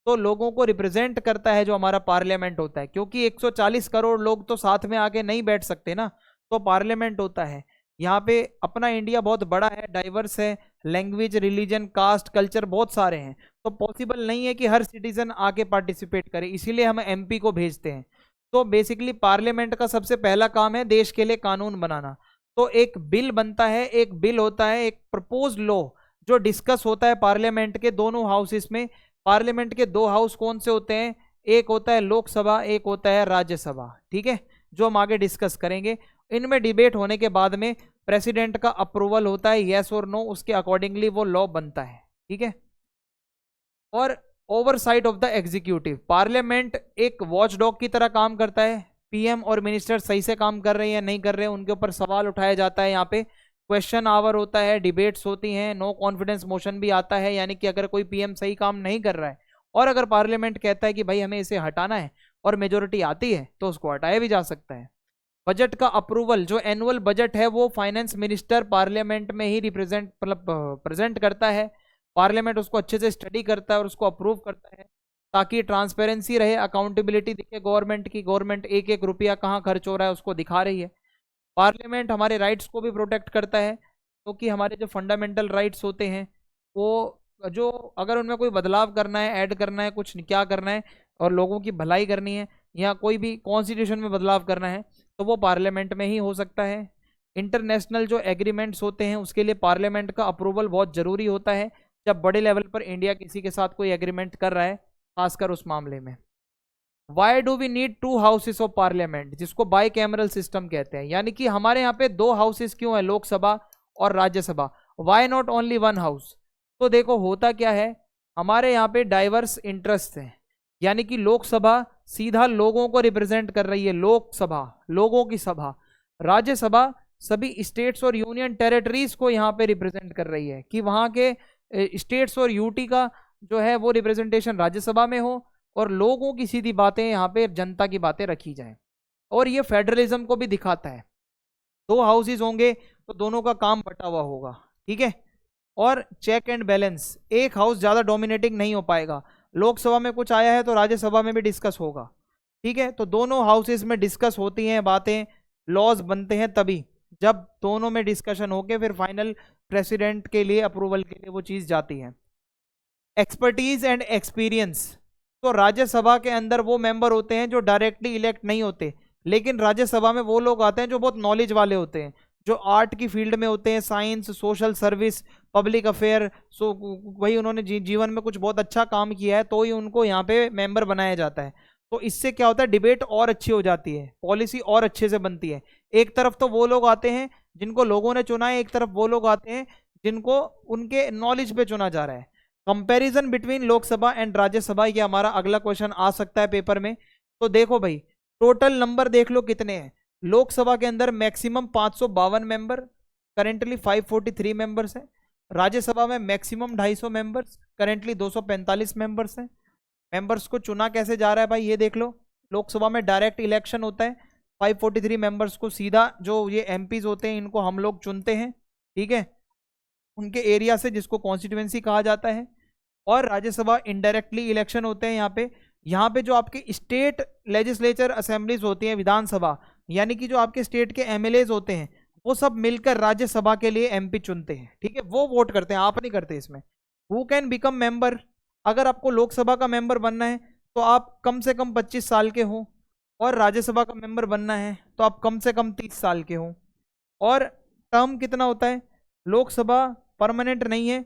तो लोगों को रिप्रेजेंट करता है जो हमारा पार्लियामेंट होता है। क्योंकि 140 करोड़ लोग तो साथ में आके नहीं बैठ सकते ना, तो पार्लियामेंट होता है। यहाँ पे अपना इंडिया बहुत बड़ा है, डाइवर्स है, लैंग्वेज, रिलीजन, कास्ट, कल्चर बहुत सारे हैं, तो पॉसिबल नहीं है कि हर सिटीजन आके पार्टिसिपेट करे, इसीलिए हम एमपी को भेजते हैं। तो बेसिकली पार्लियामेंट का सबसे पहला काम है देश के लिए कानून बनाना। तो एक बिल बनता है, एक बिल होता है, एक प्रपोज लॉ जो डिस्कस होता है पार्लियामेंट के दोनों हाउसेस में। पार्लियामेंट के 2 हाउस कौन से होते हैं, एक होता है लोकसभा, एक होता है राज्यसभा। ठीक है, जो हम आगे डिस्कस करेंगे। इनमें डिबेट होने के बाद में प्रेसिडेंट का अप्रूवल होता है, यस और नो, उसके अकॉर्डिंगली वो लॉ बनता है। ठीक है, और oversight of the executive, parliament एक वॉचडॉग की तरह काम करता है। पीएम और मिनिस्टर सही से काम कर रहे हैं या नहीं कर रहे हैं, उनके ऊपर सवाल उठाया जाता है। यहाँ पे क्वेश्चन आवर होता है, डिबेट्स होती हैं, नो कॉन्फिडेंस मोशन भी आता है, यानी कि अगर कोई पीएम सही काम नहीं कर रहा है और अगर पार्लियामेंट कहता है कि भाई हमें इसे हटाना है और मेजोरिटी आती है तो उसको हटाया भी जा सकता है। बजट का अप्रूवल, जो एनुअल बजट है वो फाइनेंस मिनिस्टर पार्लियामेंट में ही प्रेजेंट करता है। पार्लियामेंट उसको अच्छे से स्टडी करता है और उसको अप्रूव करता है, ताकि ट्रांसपेरेंसी रहे, अकाउंटेबिलिटी दिखे गवर्नमेंट की, गवर्नमेंट एक एक रुपया कहाँ खर्च हो रहा है उसको दिखा रही है। पार्लियामेंट हमारे राइट्स को भी प्रोटेक्ट करता है, क्योंकि हमारे जो फंडामेंटल राइट्स होते हैं वो जो अगर उनमें कोई बदलाव करना है, ऐड करना है, कुछ क्या करना है और लोगों की भलाई करनी है या कोई भी कॉन्स्टिट्यूशन में बदलाव करना है तो वो पार्लियामेंट में ही हो सकता है। इंटरनेशनल जो एग्रीमेंट्स होते हैं उसके लिए पार्लियामेंट का अप्रूवल बहुत ज़रूरी होता है, जब बड़े लेवल पर इंडिया किसी के साथ कोई एग्रीमेंट कर रहा है, खासकर उस मामले में। Why do we need 2 houses of parliament, जिसको बाई कैमरल सिस्टम कहते हैं, यानी कि हमारे यहाँ पे 2 हाउसेस क्यों है, लोकसभा और Rajya Sabha. Why not only 1 house. तो देखो होता क्या है, हमारे यहाँ पे डाइवर्स इंटरेस्ट हैं, यानी कि लोकसभा सीधा लोगों को रिप्रेजेंट कर रही है, लोकसभा लोगों की सभा। राज्यसभा सभी स्टेट्स और यूनियन टेरिटरीज को यहाँ पे रिप्रेजेंट कर रही है, कि वहाँ के स्टेट्स और यूटी का जो है वो रिप्रेजेंटेशन राज्यसभा में हो और लोगों की सीधी बातें यहाँ पे, जनता की बातें रखी जाएं। और ये फेडरलिज्म को भी दिखाता है, 2 हाउसेस होंगे तो दोनों का काम बटा हुआ होगा। ठीक है, और चेक एंड बैलेंस, एक हाउस ज़्यादा डोमिनेटिंग नहीं हो पाएगा, लोकसभा में कुछ आया है तो राज्यसभा में भी डिस्कस होगा। ठीक है, तो दोनों हाउसेस में डिस्कस होती हैं बातें, लॉज बनते हैं तभी जब दोनों में डिस्कशन होके फिर फाइनल प्रेसिडेंट के लिए अप्रूवल के लिए वो चीज़ जाती है। एक्सपर्टीज एंड एक्सपीरियंस, तो राज्यसभा के अंदर वो मेंबर होते हैं जो डायरेक्टली इलेक्ट नहीं होते, लेकिन राज्यसभा में वो लोग आते हैं जो बहुत नॉलेज वाले होते हैं, जो आर्ट की फील्ड में होते हैं, science, social service, public affair, so वही उन्होंने जीवन में कुछ बहुत अच्छा काम किया है तो ही उनको यहाँ पे मेंबर बनाया जाता है। तो इससे क्या होता है, डिबेट और अच्छी हो जाती है, पॉलिसी और अच्छे से बनती है। एक तरफ तो वो लोग आते हैं जिनको लोगों ने चुना है, एक तरफ वो लोग आते हैं जिनको उनके नॉलेज पे चुना जा रहा है। Comparison between Lok Sabha and Rajya Sabha, ये हमारा अगला क्वेश्चन आ सकता है पेपर में। तो देखो भाई, टोटल नंबर देख लो कितने हैं। लोकसभा के अंदर मैक्सिमम 552 मेंबर, करेंटली 543 मेंबर्स हैं। राज्यसभा में मैक्सिमम 250 मेंबर्स, करेंटली 245 मेंबर्स हैं। मेंबर्स को चुना कैसे जा रहा है भाई, ये देख लो। लोकसभा में डायरेक्ट इलेक्शन होता है, 543 मेंबर्स को सीधा जो ये एमपीज होते हैं इनको हम लोग चुनते हैं, ठीक है, उनके एरिया से, जिसको कॉन्स्टिट्यूएंसी कहा जाता है। और राज्यसभा इनडायरेक्टली इलेक्शन होते हैं यहाँ पे जो आपके स्टेट लेजिस्लेचर असेंबलीज होती हैं, विधानसभा, यानी कि जो आपके स्टेट के एमएलएज होते हैं वो सब मिलकर राज्यसभा के लिए एमपी चुनते हैं, ठीक है, वो वोट करते हैं, आप नहीं करते इसमें। हु कैन बिकम मेंबर, अगर आपको लोकसभा का मेंबर बनना है तो आप कम से कम 25 साल के हो, और राज्यसभा का मेंबर बनना है तो आप कम से कम 30 साल के हो। और टर्म कितना होता है, लोकसभा परमानेंट नहीं है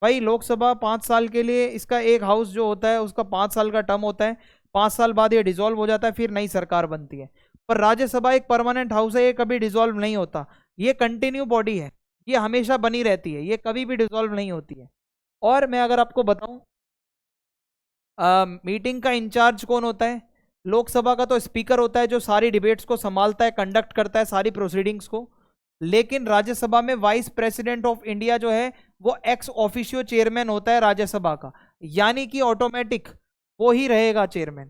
भाई, लोकसभा 5 साल के लिए, इसका एक हाउस जो होता है उसका 5 साल का टर्म होता है, 5 साल बाद ये डिसॉल्व हो जाता है, फिर नई सरकार बनती है। पर राज्यसभा एक परमानेंट हाउस है, ये कभी डिसॉल्व नहीं होता, ये कंटिन्यू बॉडी है, ये हमेशा बनी रहती है, ये कभी भी डिसॉल्व नहीं होती है। और मैं अगर आपको बताऊं, मीटिंग का इंचार्ज कौन होता है, लोकसभा का तो स्पीकर होता है जो सारी डिबेट्स को संभालता है, कंडक्ट करता है सारी प्रोसीडिंग्स को। लेकिन राज्यसभा में वाइस प्रेसिडेंट ऑफ इंडिया जो है वो एक्स ऑफिशियो चेयरमैन होता है राज्यसभा का, यानी कि ऑटोमेटिक वो ही रहेगा चेयरमैन।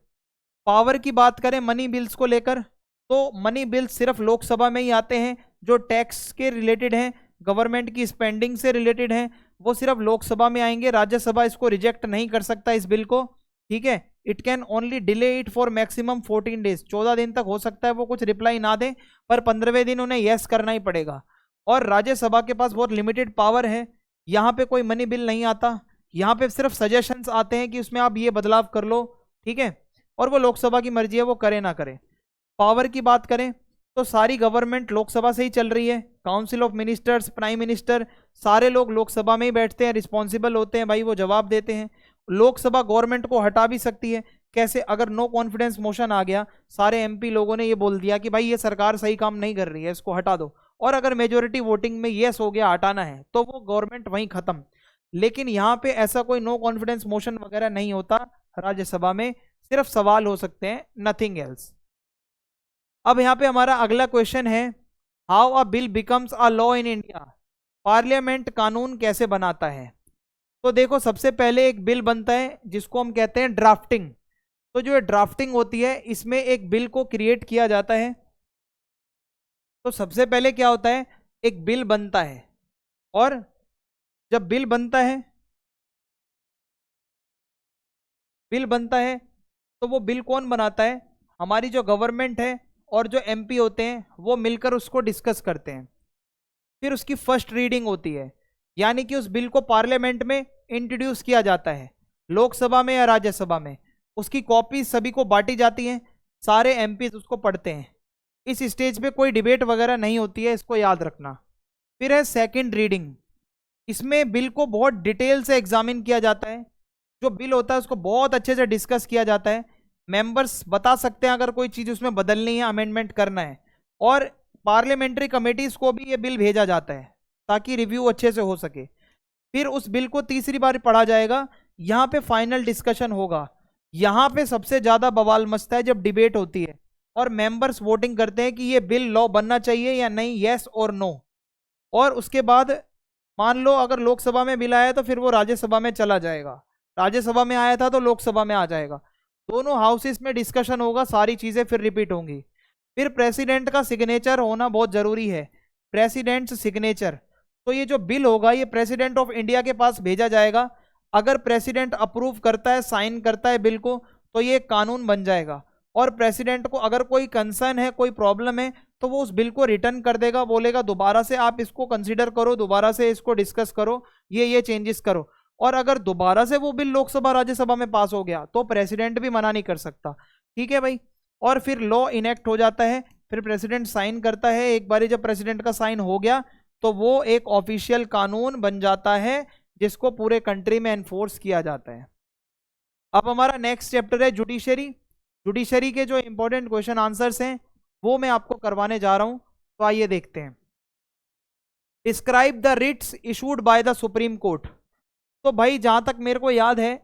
पावर की बात करें मनी बिल्स को लेकर, तो मनी बिल्स सिर्फ लोकसभा में ही आते हैं, जो टैक्स के रिलेटेड हैं, गवर्नमेंट की स्पेंडिंग से रिलेटेड हैं, वो सिर्फ लोकसभा में आएंगे। राज्यसभा इसको रिजेक्ट नहीं कर सकता इस बिल को, ठीक है। It can only delay it for maximum 14 days, 14 दिन तक हो सकता है वो कुछ रिप्लाई ना दें, पर 15वें दिन उन्हें यस करना ही पड़ेगा। और राज्यसभा के पास बहुत लिमिटेड पावर है, यहाँ पे कोई मनी बिल नहीं आता, यहाँ पे सिर्फ सजेशंस आते हैं कि उसमें आप ये बदलाव कर लो, ठीक है, और वो लोकसभा की मर्जी है वो करे ना करे। पावर की बात करें तो सारी गवर्नमेंट लोकसभा से ही चल रही है, council of ministers, prime minister, सारे लोग लोकसभा में ही बैठते हैं, रिस्पॉन्सिबल होते हैं भाई, वो जवाब देते हैं। लोकसभा गवर्नमेंट को हटा भी सकती है, कैसे, अगर नो कॉन्फिडेंस मोशन आ गया, सारे एमपी लोगों ने ये बोल दिया कि भाई ये सरकार सही काम नहीं कर रही है, इसको हटा दो, और अगर मेजोरिटी वोटिंग में यस हो गया हटाना है, तो वो गवर्नमेंट वहीं खत्म। लेकिन यहाँ पे ऐसा कोई नो कॉन्फिडेंस मोशन वगैरह नहीं होता राज्यसभा में, सिर्फ सवाल हो सकते हैं, नथिंग एल्स। अब यहाँ पे हमारा अगला क्वेश्चन है, how a bill becomes a law in India, parliament कानून कैसे बनाता है। तो देखो, सबसे पहले एक बिल बनता है जिसको हम कहते हैं ड्राफ्टिंग। तो जो ड्राफ्टिंग होती है, इसमें एक बिल को क्रिएट किया जाता है। तो सबसे पहले क्या होता है, एक बिल बनता है, और जब बिल बनता है तो वो बिल कौन बनाता है, हमारी जो गवर्नमेंट है और जो एमपी होते हैं वो मिलकर उसको डिस्कस करते हैं। फिर उसकी फर्स्ट रीडिंग होती है, यानी कि उस बिल को पार्लियामेंट में इंट्रोड्यूस किया जाता है, लोकसभा में या राज्यसभा में। उसकी कॉपी सभी को बांटी जाती हैं, सारे एमपी उसको पढ़ते हैं। इस स्टेज पे कोई डिबेट वगैरह नहीं होती है, इसको याद रखना। फिर है सेकंड रीडिंग, इसमें बिल को बहुत डिटेल से एग्जामिन किया जाता है, जो बिल होता है उसको बहुत अच्छे से डिस्कस किया जाता है। मेंबर्स बता सकते हैं अगर कोई चीज़ उसमें बदलनी है, अमेंडमेंट करना है, और पार्लियामेंट्री कमेटीज को भी ये बिल भेजा जाता है ताकि रिव्यू अच्छे से हो सके। फिर उस बिल को तीसरी बार पढ़ा जाएगा, यहाँ पे फाइनल डिस्कशन होगा। यहाँ पे सबसे ज़्यादा बवाल मचता है जब डिबेट होती है और मेंबर्स वोटिंग करते हैं कि ये बिल लॉ बनना चाहिए या नहीं, येस और नो। और उसके बाद मान लो अगर लोकसभा में बिल आया तो फिर वो राज्यसभा में चला जाएगा, राज्यसभा में आया था तो लोकसभा में आ जाएगा, दोनों हाउसेस में डिस्कशन होगा, सारी चीज़ें फिर रिपीट होंगी। फिर प्रेसिडेंट का सिग्नेचर होना बहुत ज़रूरी है, प्रेसिडेंट्स सिग्नेचर। तो ये जो बिल होगा ये प्रेसिडेंट ऑफ इंडिया के पास भेजा जाएगा, अगर प्रेसिडेंट अप्रूव करता है, साइन करता है बिल को, तो ये कानून बन जाएगा। और प्रेसिडेंट को अगर कोई कंसर्न है, कोई प्रॉब्लम है, तो वो उस बिल को रिटर्न कर देगा, बोलेगा दोबारा से आप इसको कंसीडर करो, दोबारा से इसको डिस्कस करो, ये चेंजेस करो। और अगर दोबारा से वो बिल लोकसभा राज्यसभा में पास हो गया तो प्रेसिडेंट भी मना नहीं कर सकता, ठीक है भाई। और फिर लॉ इनेक्ट हो जाता है, फिर प्रेसिडेंट साइन करता है, एक बार जब प्रेसिडेंट का साइन हो गया तो वो एक ऑफिशियल कानून बन जाता है जिसको पूरे कंट्री में एनफोर्स किया जाता है। अब हमारा नेक्स्ट चैप्टर है जुडिशरी। जुडिशरी के जो इंपॉर्टेंट क्वेश्चन आंसर्स हैं वो मैं आपको करवाने जा रहा हूं, तो आइए देखते हैं। Describe the writs issued by the supreme court. तो भाई जहां तक मेरे को याद है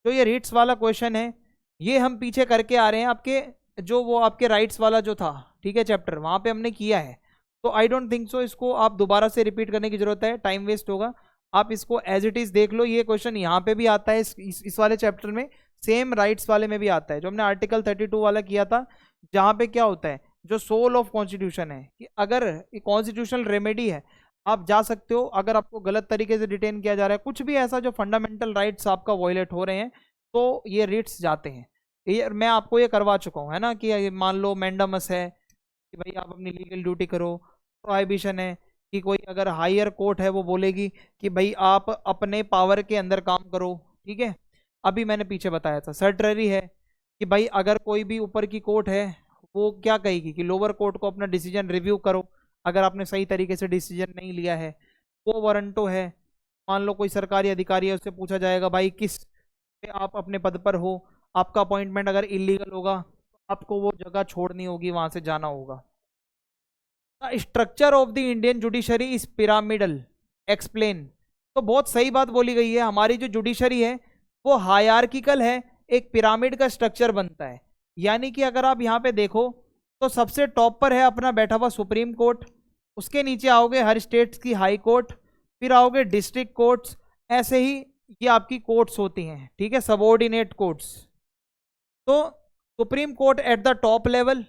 जो ये रिट्स वाला क्वेश्चन है ये हम पीछे करके आ रहे हैं, आपके जो वो आपके राइट्स वाला जो था, ठीक है, चैप्टर वहां पे हमने किया है। तो आई डोंट थिंक सो इसको आप दोबारा से रिपीट करने की जरूरत है, टाइम वेस्ट होगा। आप इसको एज इट इज देख लो। ये क्वेश्चन यहाँ पे भी आता है इस वाले चैप्टर में, सेम राइट्स वाले में भी आता है, जो हमने आर्टिकल 32 वाला किया था, जहां पे क्या होता है जो सोल ऑफ कॉन्स्टिट्यूशन है कि अगर कॉन्स्टिट्यूशनल रेमेडी है आप जा सकते हो, अगर आपको गलत तरीके से डिटेन किया जा रहा है, कुछ भी ऐसा जो फंडामेंटल राइट्स आपका वायलेट हो रहे हैं, तो ये रिट्स जाते हैं। ये मैं आपको ये करवा चुका हूँ, है ना, कि मान लो मैंडामस है कि भाई आप अपनी लीगल ड्यूटी करो, प्रोहिबिशन है कि कोई अगर हायर कोर्ट है वो बोलेगी कि भाई आप अपने पावर के अंदर काम करो, ठीक है, अभी मैंने पीछे बताया था। सर्टरी है कि भाई अगर कोई भी ऊपर की कोर्ट है वो क्या कहेगी कि लोअर कोर्ट को अपना डिसीजन रिव्यू करो अगर आपने सही तरीके से डिसीजन नहीं लिया है। वो वारंटो है, मान लो कोई सरकारी अधिकारी है, उससे पूछा जाएगा भाई किस पे आप अपने पद पर हो, आपका अपॉइंटमेंट अगर इलीगल होगा तो आपको वो जगह छोड़नी होगी, वहां से जाना होगा। Structure of the Indian judiciary is pyramidal, explain. तो बहुत सही बात बोली गई है, हमारी जो जुडिशरी है वो हायरार्किकल है, एक पिरामिड का स्ट्रक्चर बनता है। यानी कि अगर आप यहाँ पे देखो तो सबसे टॉप पर है अपना बैठा हुआ सुप्रीम कोर्ट, उसके नीचे आओगे हर स्टेट्स की हाई कोर्ट, फिर आओगे डिस्ट्रिक्ट कोर्ट्स, ऐसे ही ये आपकी कोर्ट्स होती हैं, ठीक है, सबऑर्डिनेट कोर्ट्स। तो supreme court at the top level,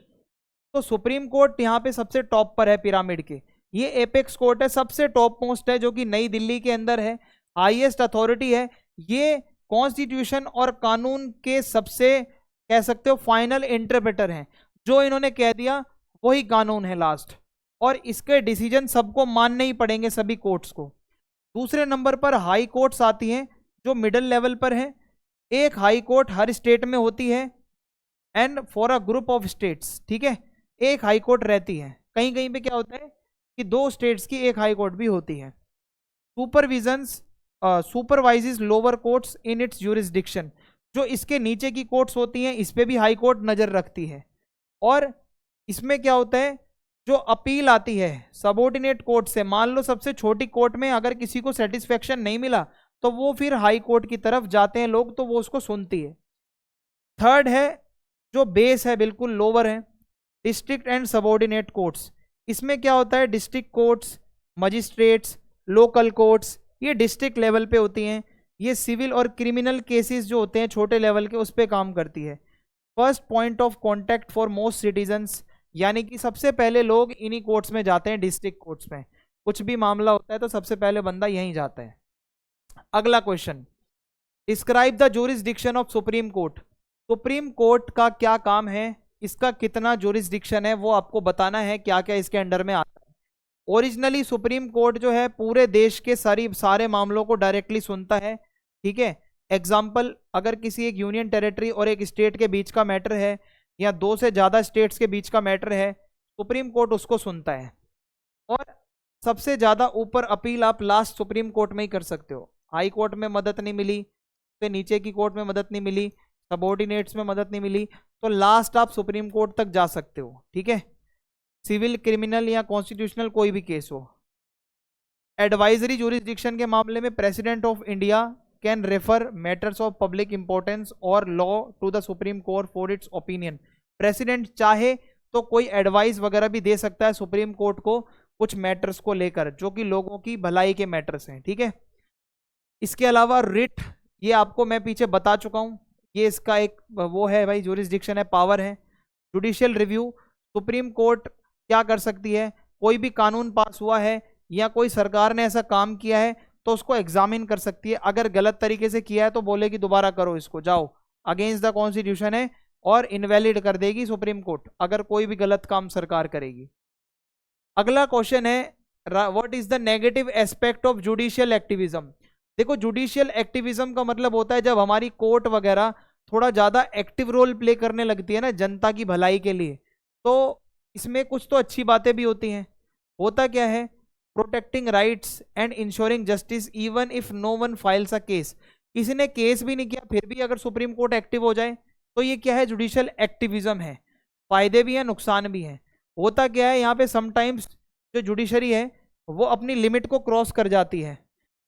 तो सुप्रीम कोर्ट यहाँ पे सबसे टॉप पर है पिरामिड के। ये एपेक्स कोर्ट है, सबसे टॉप मोस्ट है, जो कि नई दिल्ली के अंदर है, हाईएस्ट अथॉरिटी है। ये कॉन्स्टिट्यूशन और कानून के सबसे कह सकते हो फाइनल इंटरप्रेटर हैं, जो इन्होंने कह दिया वही कानून है लास्ट, और इसके डिसीजन सबको मानने ही पड़ेंगे सभी कोर्ट्स को। दूसरे नंबर पर हाई कोर्ट्स आती हैं जो मिडिल लेवल पर है, एक हाई कोर्ट हर स्टेट में होती है, and for a group of states, ठीक है, एक हाई कोर्ट रहती है। कहीं कहीं पे क्या होता है कि 2 स्टेट्स की एक हाई कोर्ट भी होती है। Supervises lower courts in its jurisdiction, जो इसके नीचे की कोर्ट्स होती हैं इस पे भी हाई कोर्ट नजर रखती है। और इसमें क्या होता है जो अपील आती है सबऑर्डिनेट कोर्ट से, मान लो सबसे छोटी कोर्ट में अगर किसी को सेटिस्फेक्शन नहीं मिला तो वो फिर हाई कोर्ट की तरफ जाते हैं लोग, तो वो उसको सुनती है। थर्ड है जो बेस है बिल्कुल लोअर है, डिस्ट्रिक्ट एंड सबऑर्डिनेट कोर्ट्स। इसमें क्या होता है district courts, magistrates, local courts, ये डिस्ट्रिक्ट लेवल पे होती हैं। ये सिविल और क्रिमिनल केसेस जो होते हैं छोटे लेवल के उस पर काम करती है। First point of contact for most citizens, यानी कि सबसे पहले लोग इन्हीं कोर्ट्स में जाते हैं, डिस्ट्रिक्ट कोर्ट्स में। कुछ भी मामला होता है तो सबसे पहले बंदा यहीं जाता है। अगला question, describe the jurisdiction of supreme court. Supreme court का क्या काम है, इसका कितना ज्यूरिसडिक्शन है, वो आपको बताना है, क्या क्या इसके अंडर में आता है। ओरिजिनली सुप्रीम कोर्ट जो है पूरे देश के सारे मामलों को डायरेक्टली सुनता है, ठीक है। एग्जाम्पल, अगर किसी एक यूनियन टेरिटरी और एक स्टेट के बीच का मैटर है, या 2 से ज़्यादा स्टेट्स के बीच का मैटर है, सुप्रीम कोर्ट उसको सुनता है। और सबसे ज़्यादा ऊपर अपील आप लास्ट सुप्रीम कोर्ट में ही कर सकते हो। हाई कोर्ट में मदद नहीं मिली, तो नीचे की कोर्ट में मदद नहीं मिली, सबऑर्डिनेट्स में मदद नहीं मिली, तो लास्ट आप सुप्रीम कोर्ट तक जा सकते हो, ठीक है, सिविल, क्रिमिनल या कॉन्स्टिट्यूशनल कोई भी केस हो। एडवाइजरी ज्यूरिसडिक्शन के मामले में president of India can refer matters of public importance और law to the supreme court for its opinion. President चाहे तो कोई एडवाइस वगैरह भी दे सकता है सुप्रीम कोर्ट को कुछ मैटर्स को लेकर, जो कि लोगों की भलाई के मैटर्स हैं, ठीक है। इसके अलावा रिट, ये आपको मैं पीछे बता चुका हूं, ये इसका एक वो है भाई, ज्यूरिसडिक्शन है, पावर है। जुडिशियल रिव्यू, सुप्रीम कोर्ट क्या कर सकती है, कोई भी कानून पास हुआ है या कोई सरकार ने ऐसा काम किया है तो उसको एग्जामिन कर सकती है। अगर गलत तरीके से किया है तो बोलेगी दोबारा करो इसको, जाओ, अगेंस्ट द कॉन्स्टिट्यूशन है, और इनवैलिड कर देगी सुप्रीम कोर्ट अगर कोई भी गलत काम सरकार करेगी। अगला क्वेश्चन है, what is the negative aspect of judicial activism. देखो, जुडिशियल एक्टिविज्म का मतलब होता है जब हमारी कोर्ट वगैरह थोड़ा ज्यादा एक्टिव रोल प्ले करने लगती है ना जनता की भलाई के लिए, तो इसमें कुछ तो अच्छी बातें भी होती हैं। होता क्या है protecting rights and ensuring justice even if no one files a case. किसी ने केस भी नहीं किया फिर भी अगर सुप्रीम कोर्ट एक्टिव हो जाए तो ये क्या है, जुडिशियल एक्टिविज्म है। फायदे भी हैं नुकसान भी हैं। होता क्या है यहाँ पे समटाइम्स जो जुडिशरी है वो अपनी लिमिट को क्रॉस कर जाती है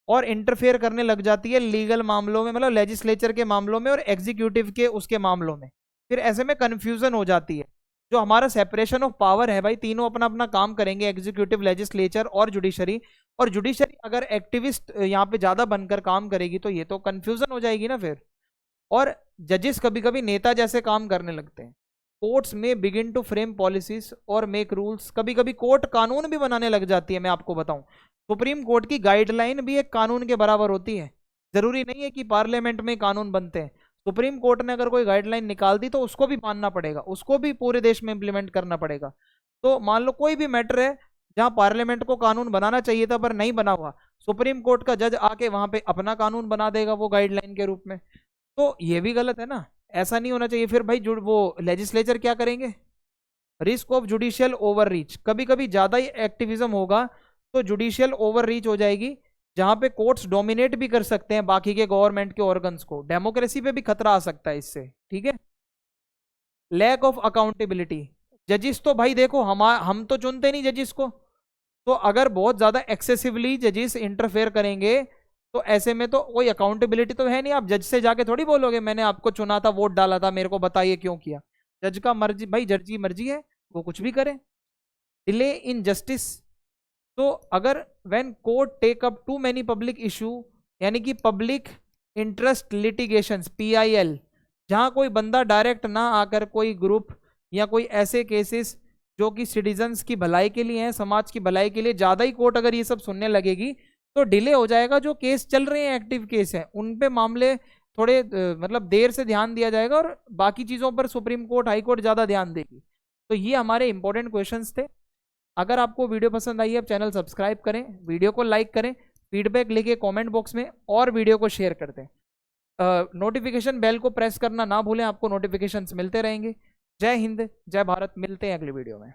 और इंटरफेयर करने लग जाती है लीगल मामलों में, मतलब लेजिस्लेचर के मामलों में और एग्जीक्यूटिव के उसके मामलों में। फिर ऐसे में कंफ्यूजन हो जाती है। जो हमारा सेपरेशन ऑफ पावर है भाई, तीनों अपना अपना काम करेंगे, एग्जीक्यूटिव, लेजिस्लेचर और जुडिशरी। और जुडिशरी अगर एक्टिविस्ट यहाँ पे ज्यादा बनकर काम करेगी तो ये तो कंफ्यूजन हो जाएगी ना फिर। और जजेस कभी कभी नेता जैसे काम करने लगते हैं। कोर्ट्स में बिगिन टू फ्रेम पॉलिसीज और मेक रूल्स। कभी कभी कोर्ट कानून भी बनाने लग जाती है। मैं आपको बताऊं, सुप्रीम कोर्ट की गाइडलाइन भी एक कानून के बराबर होती है। जरूरी नहीं है कि पार्लियामेंट में कानून बनते हैं। सुप्रीम कोर्ट ने अगर कोई गाइडलाइन निकाल दी तो उसको भी मानना पड़ेगा, उसको भी पूरे देश में इंप्लीमेंट करना पड़ेगा। तो मान लो कोई भी मैटर है जहां पार्लियामेंट को कानून बनाना चाहिए था पर नहीं बना हुआ, सुप्रीम कोर्ट का जज आके वहां पे अपना कानून बना देगा वो गाइडलाइन के रूप में। तो ये भी गलत है ना, ऐसा नहीं होना चाहिए। फिर भाई वो लेजिस्लेचर क्या करेंगे, रिस्क ऑफ जुडिशियल ओवररीच। कभी कभी ज्यादा ही एक्टिविज्म होगा तो जुडिशियल ओवररीच हो जाएगी, जहां पे कोर्ट्स डोमिनेट भी कर सकते हैं बाकी के गवर्नमेंट के ऑर्गन्स को। डेमोक्रेसी पे भी खतरा आ सकता है इससे, ठीक है। Lack of accountability. जजिस तो भाई देखो हम तो चुनते नहीं जजिस को, तो अगर बहुत ज्यादा एक्सेसिवली जजिस इंटरफेयर करेंगे तो ऐसे में तो कोई अकाउंटेबिलिटी तो है नहीं। आप जज से जाके थोड़ी बोलोगे मैंने आपको चुना था, वोट डाला था, मेरे को बताइए क्यों किया। जज का मर्जी, भाई जज की मर्जी है, वो कुछ भी करे। Delay in justice. तो अगर when court take up too many public issue, यानी कि पब्लिक इंटरेस्ट लिटिगेशंस, PIL, जहां कोई बंदा डायरेक्ट ना आकर कोई ग्रुप या कोई ऐसे केसेस जो कि सिटीजन्स की भलाई के लिए हैं, समाज की भलाई के लिए, ज्यादा ही कोर्ट अगर ये सब सुनने लगेगी तो डिले हो जाएगा। जो केस चल रहे हैं, एक्टिव केस हैं, उन पे मामले थोड़े मतलब देर से ध्यान दिया जाएगा और बाकी चीजों पर सुप्रीम कोर्ट, हाई कोर्ट ज्यादा ध्यान देगी। तो ये हमारे इंपॉर्टेंट क्वेश्चंस थे। अगर आपको वीडियो पसंद आई है, आप चैनल सब्सक्राइब करें, वीडियो को लाइक करें, फीडबैक लिखे कमेंट बॉक्स में और वीडियो को शेयर कर दें। नोटिफिकेशन बेल को प्रेस करना ना भूलें, आपको नोटिफिकेशंस मिलते रहेंगे। जय हिंद, जय भारत, मिलते हैं अगली वीडियो में।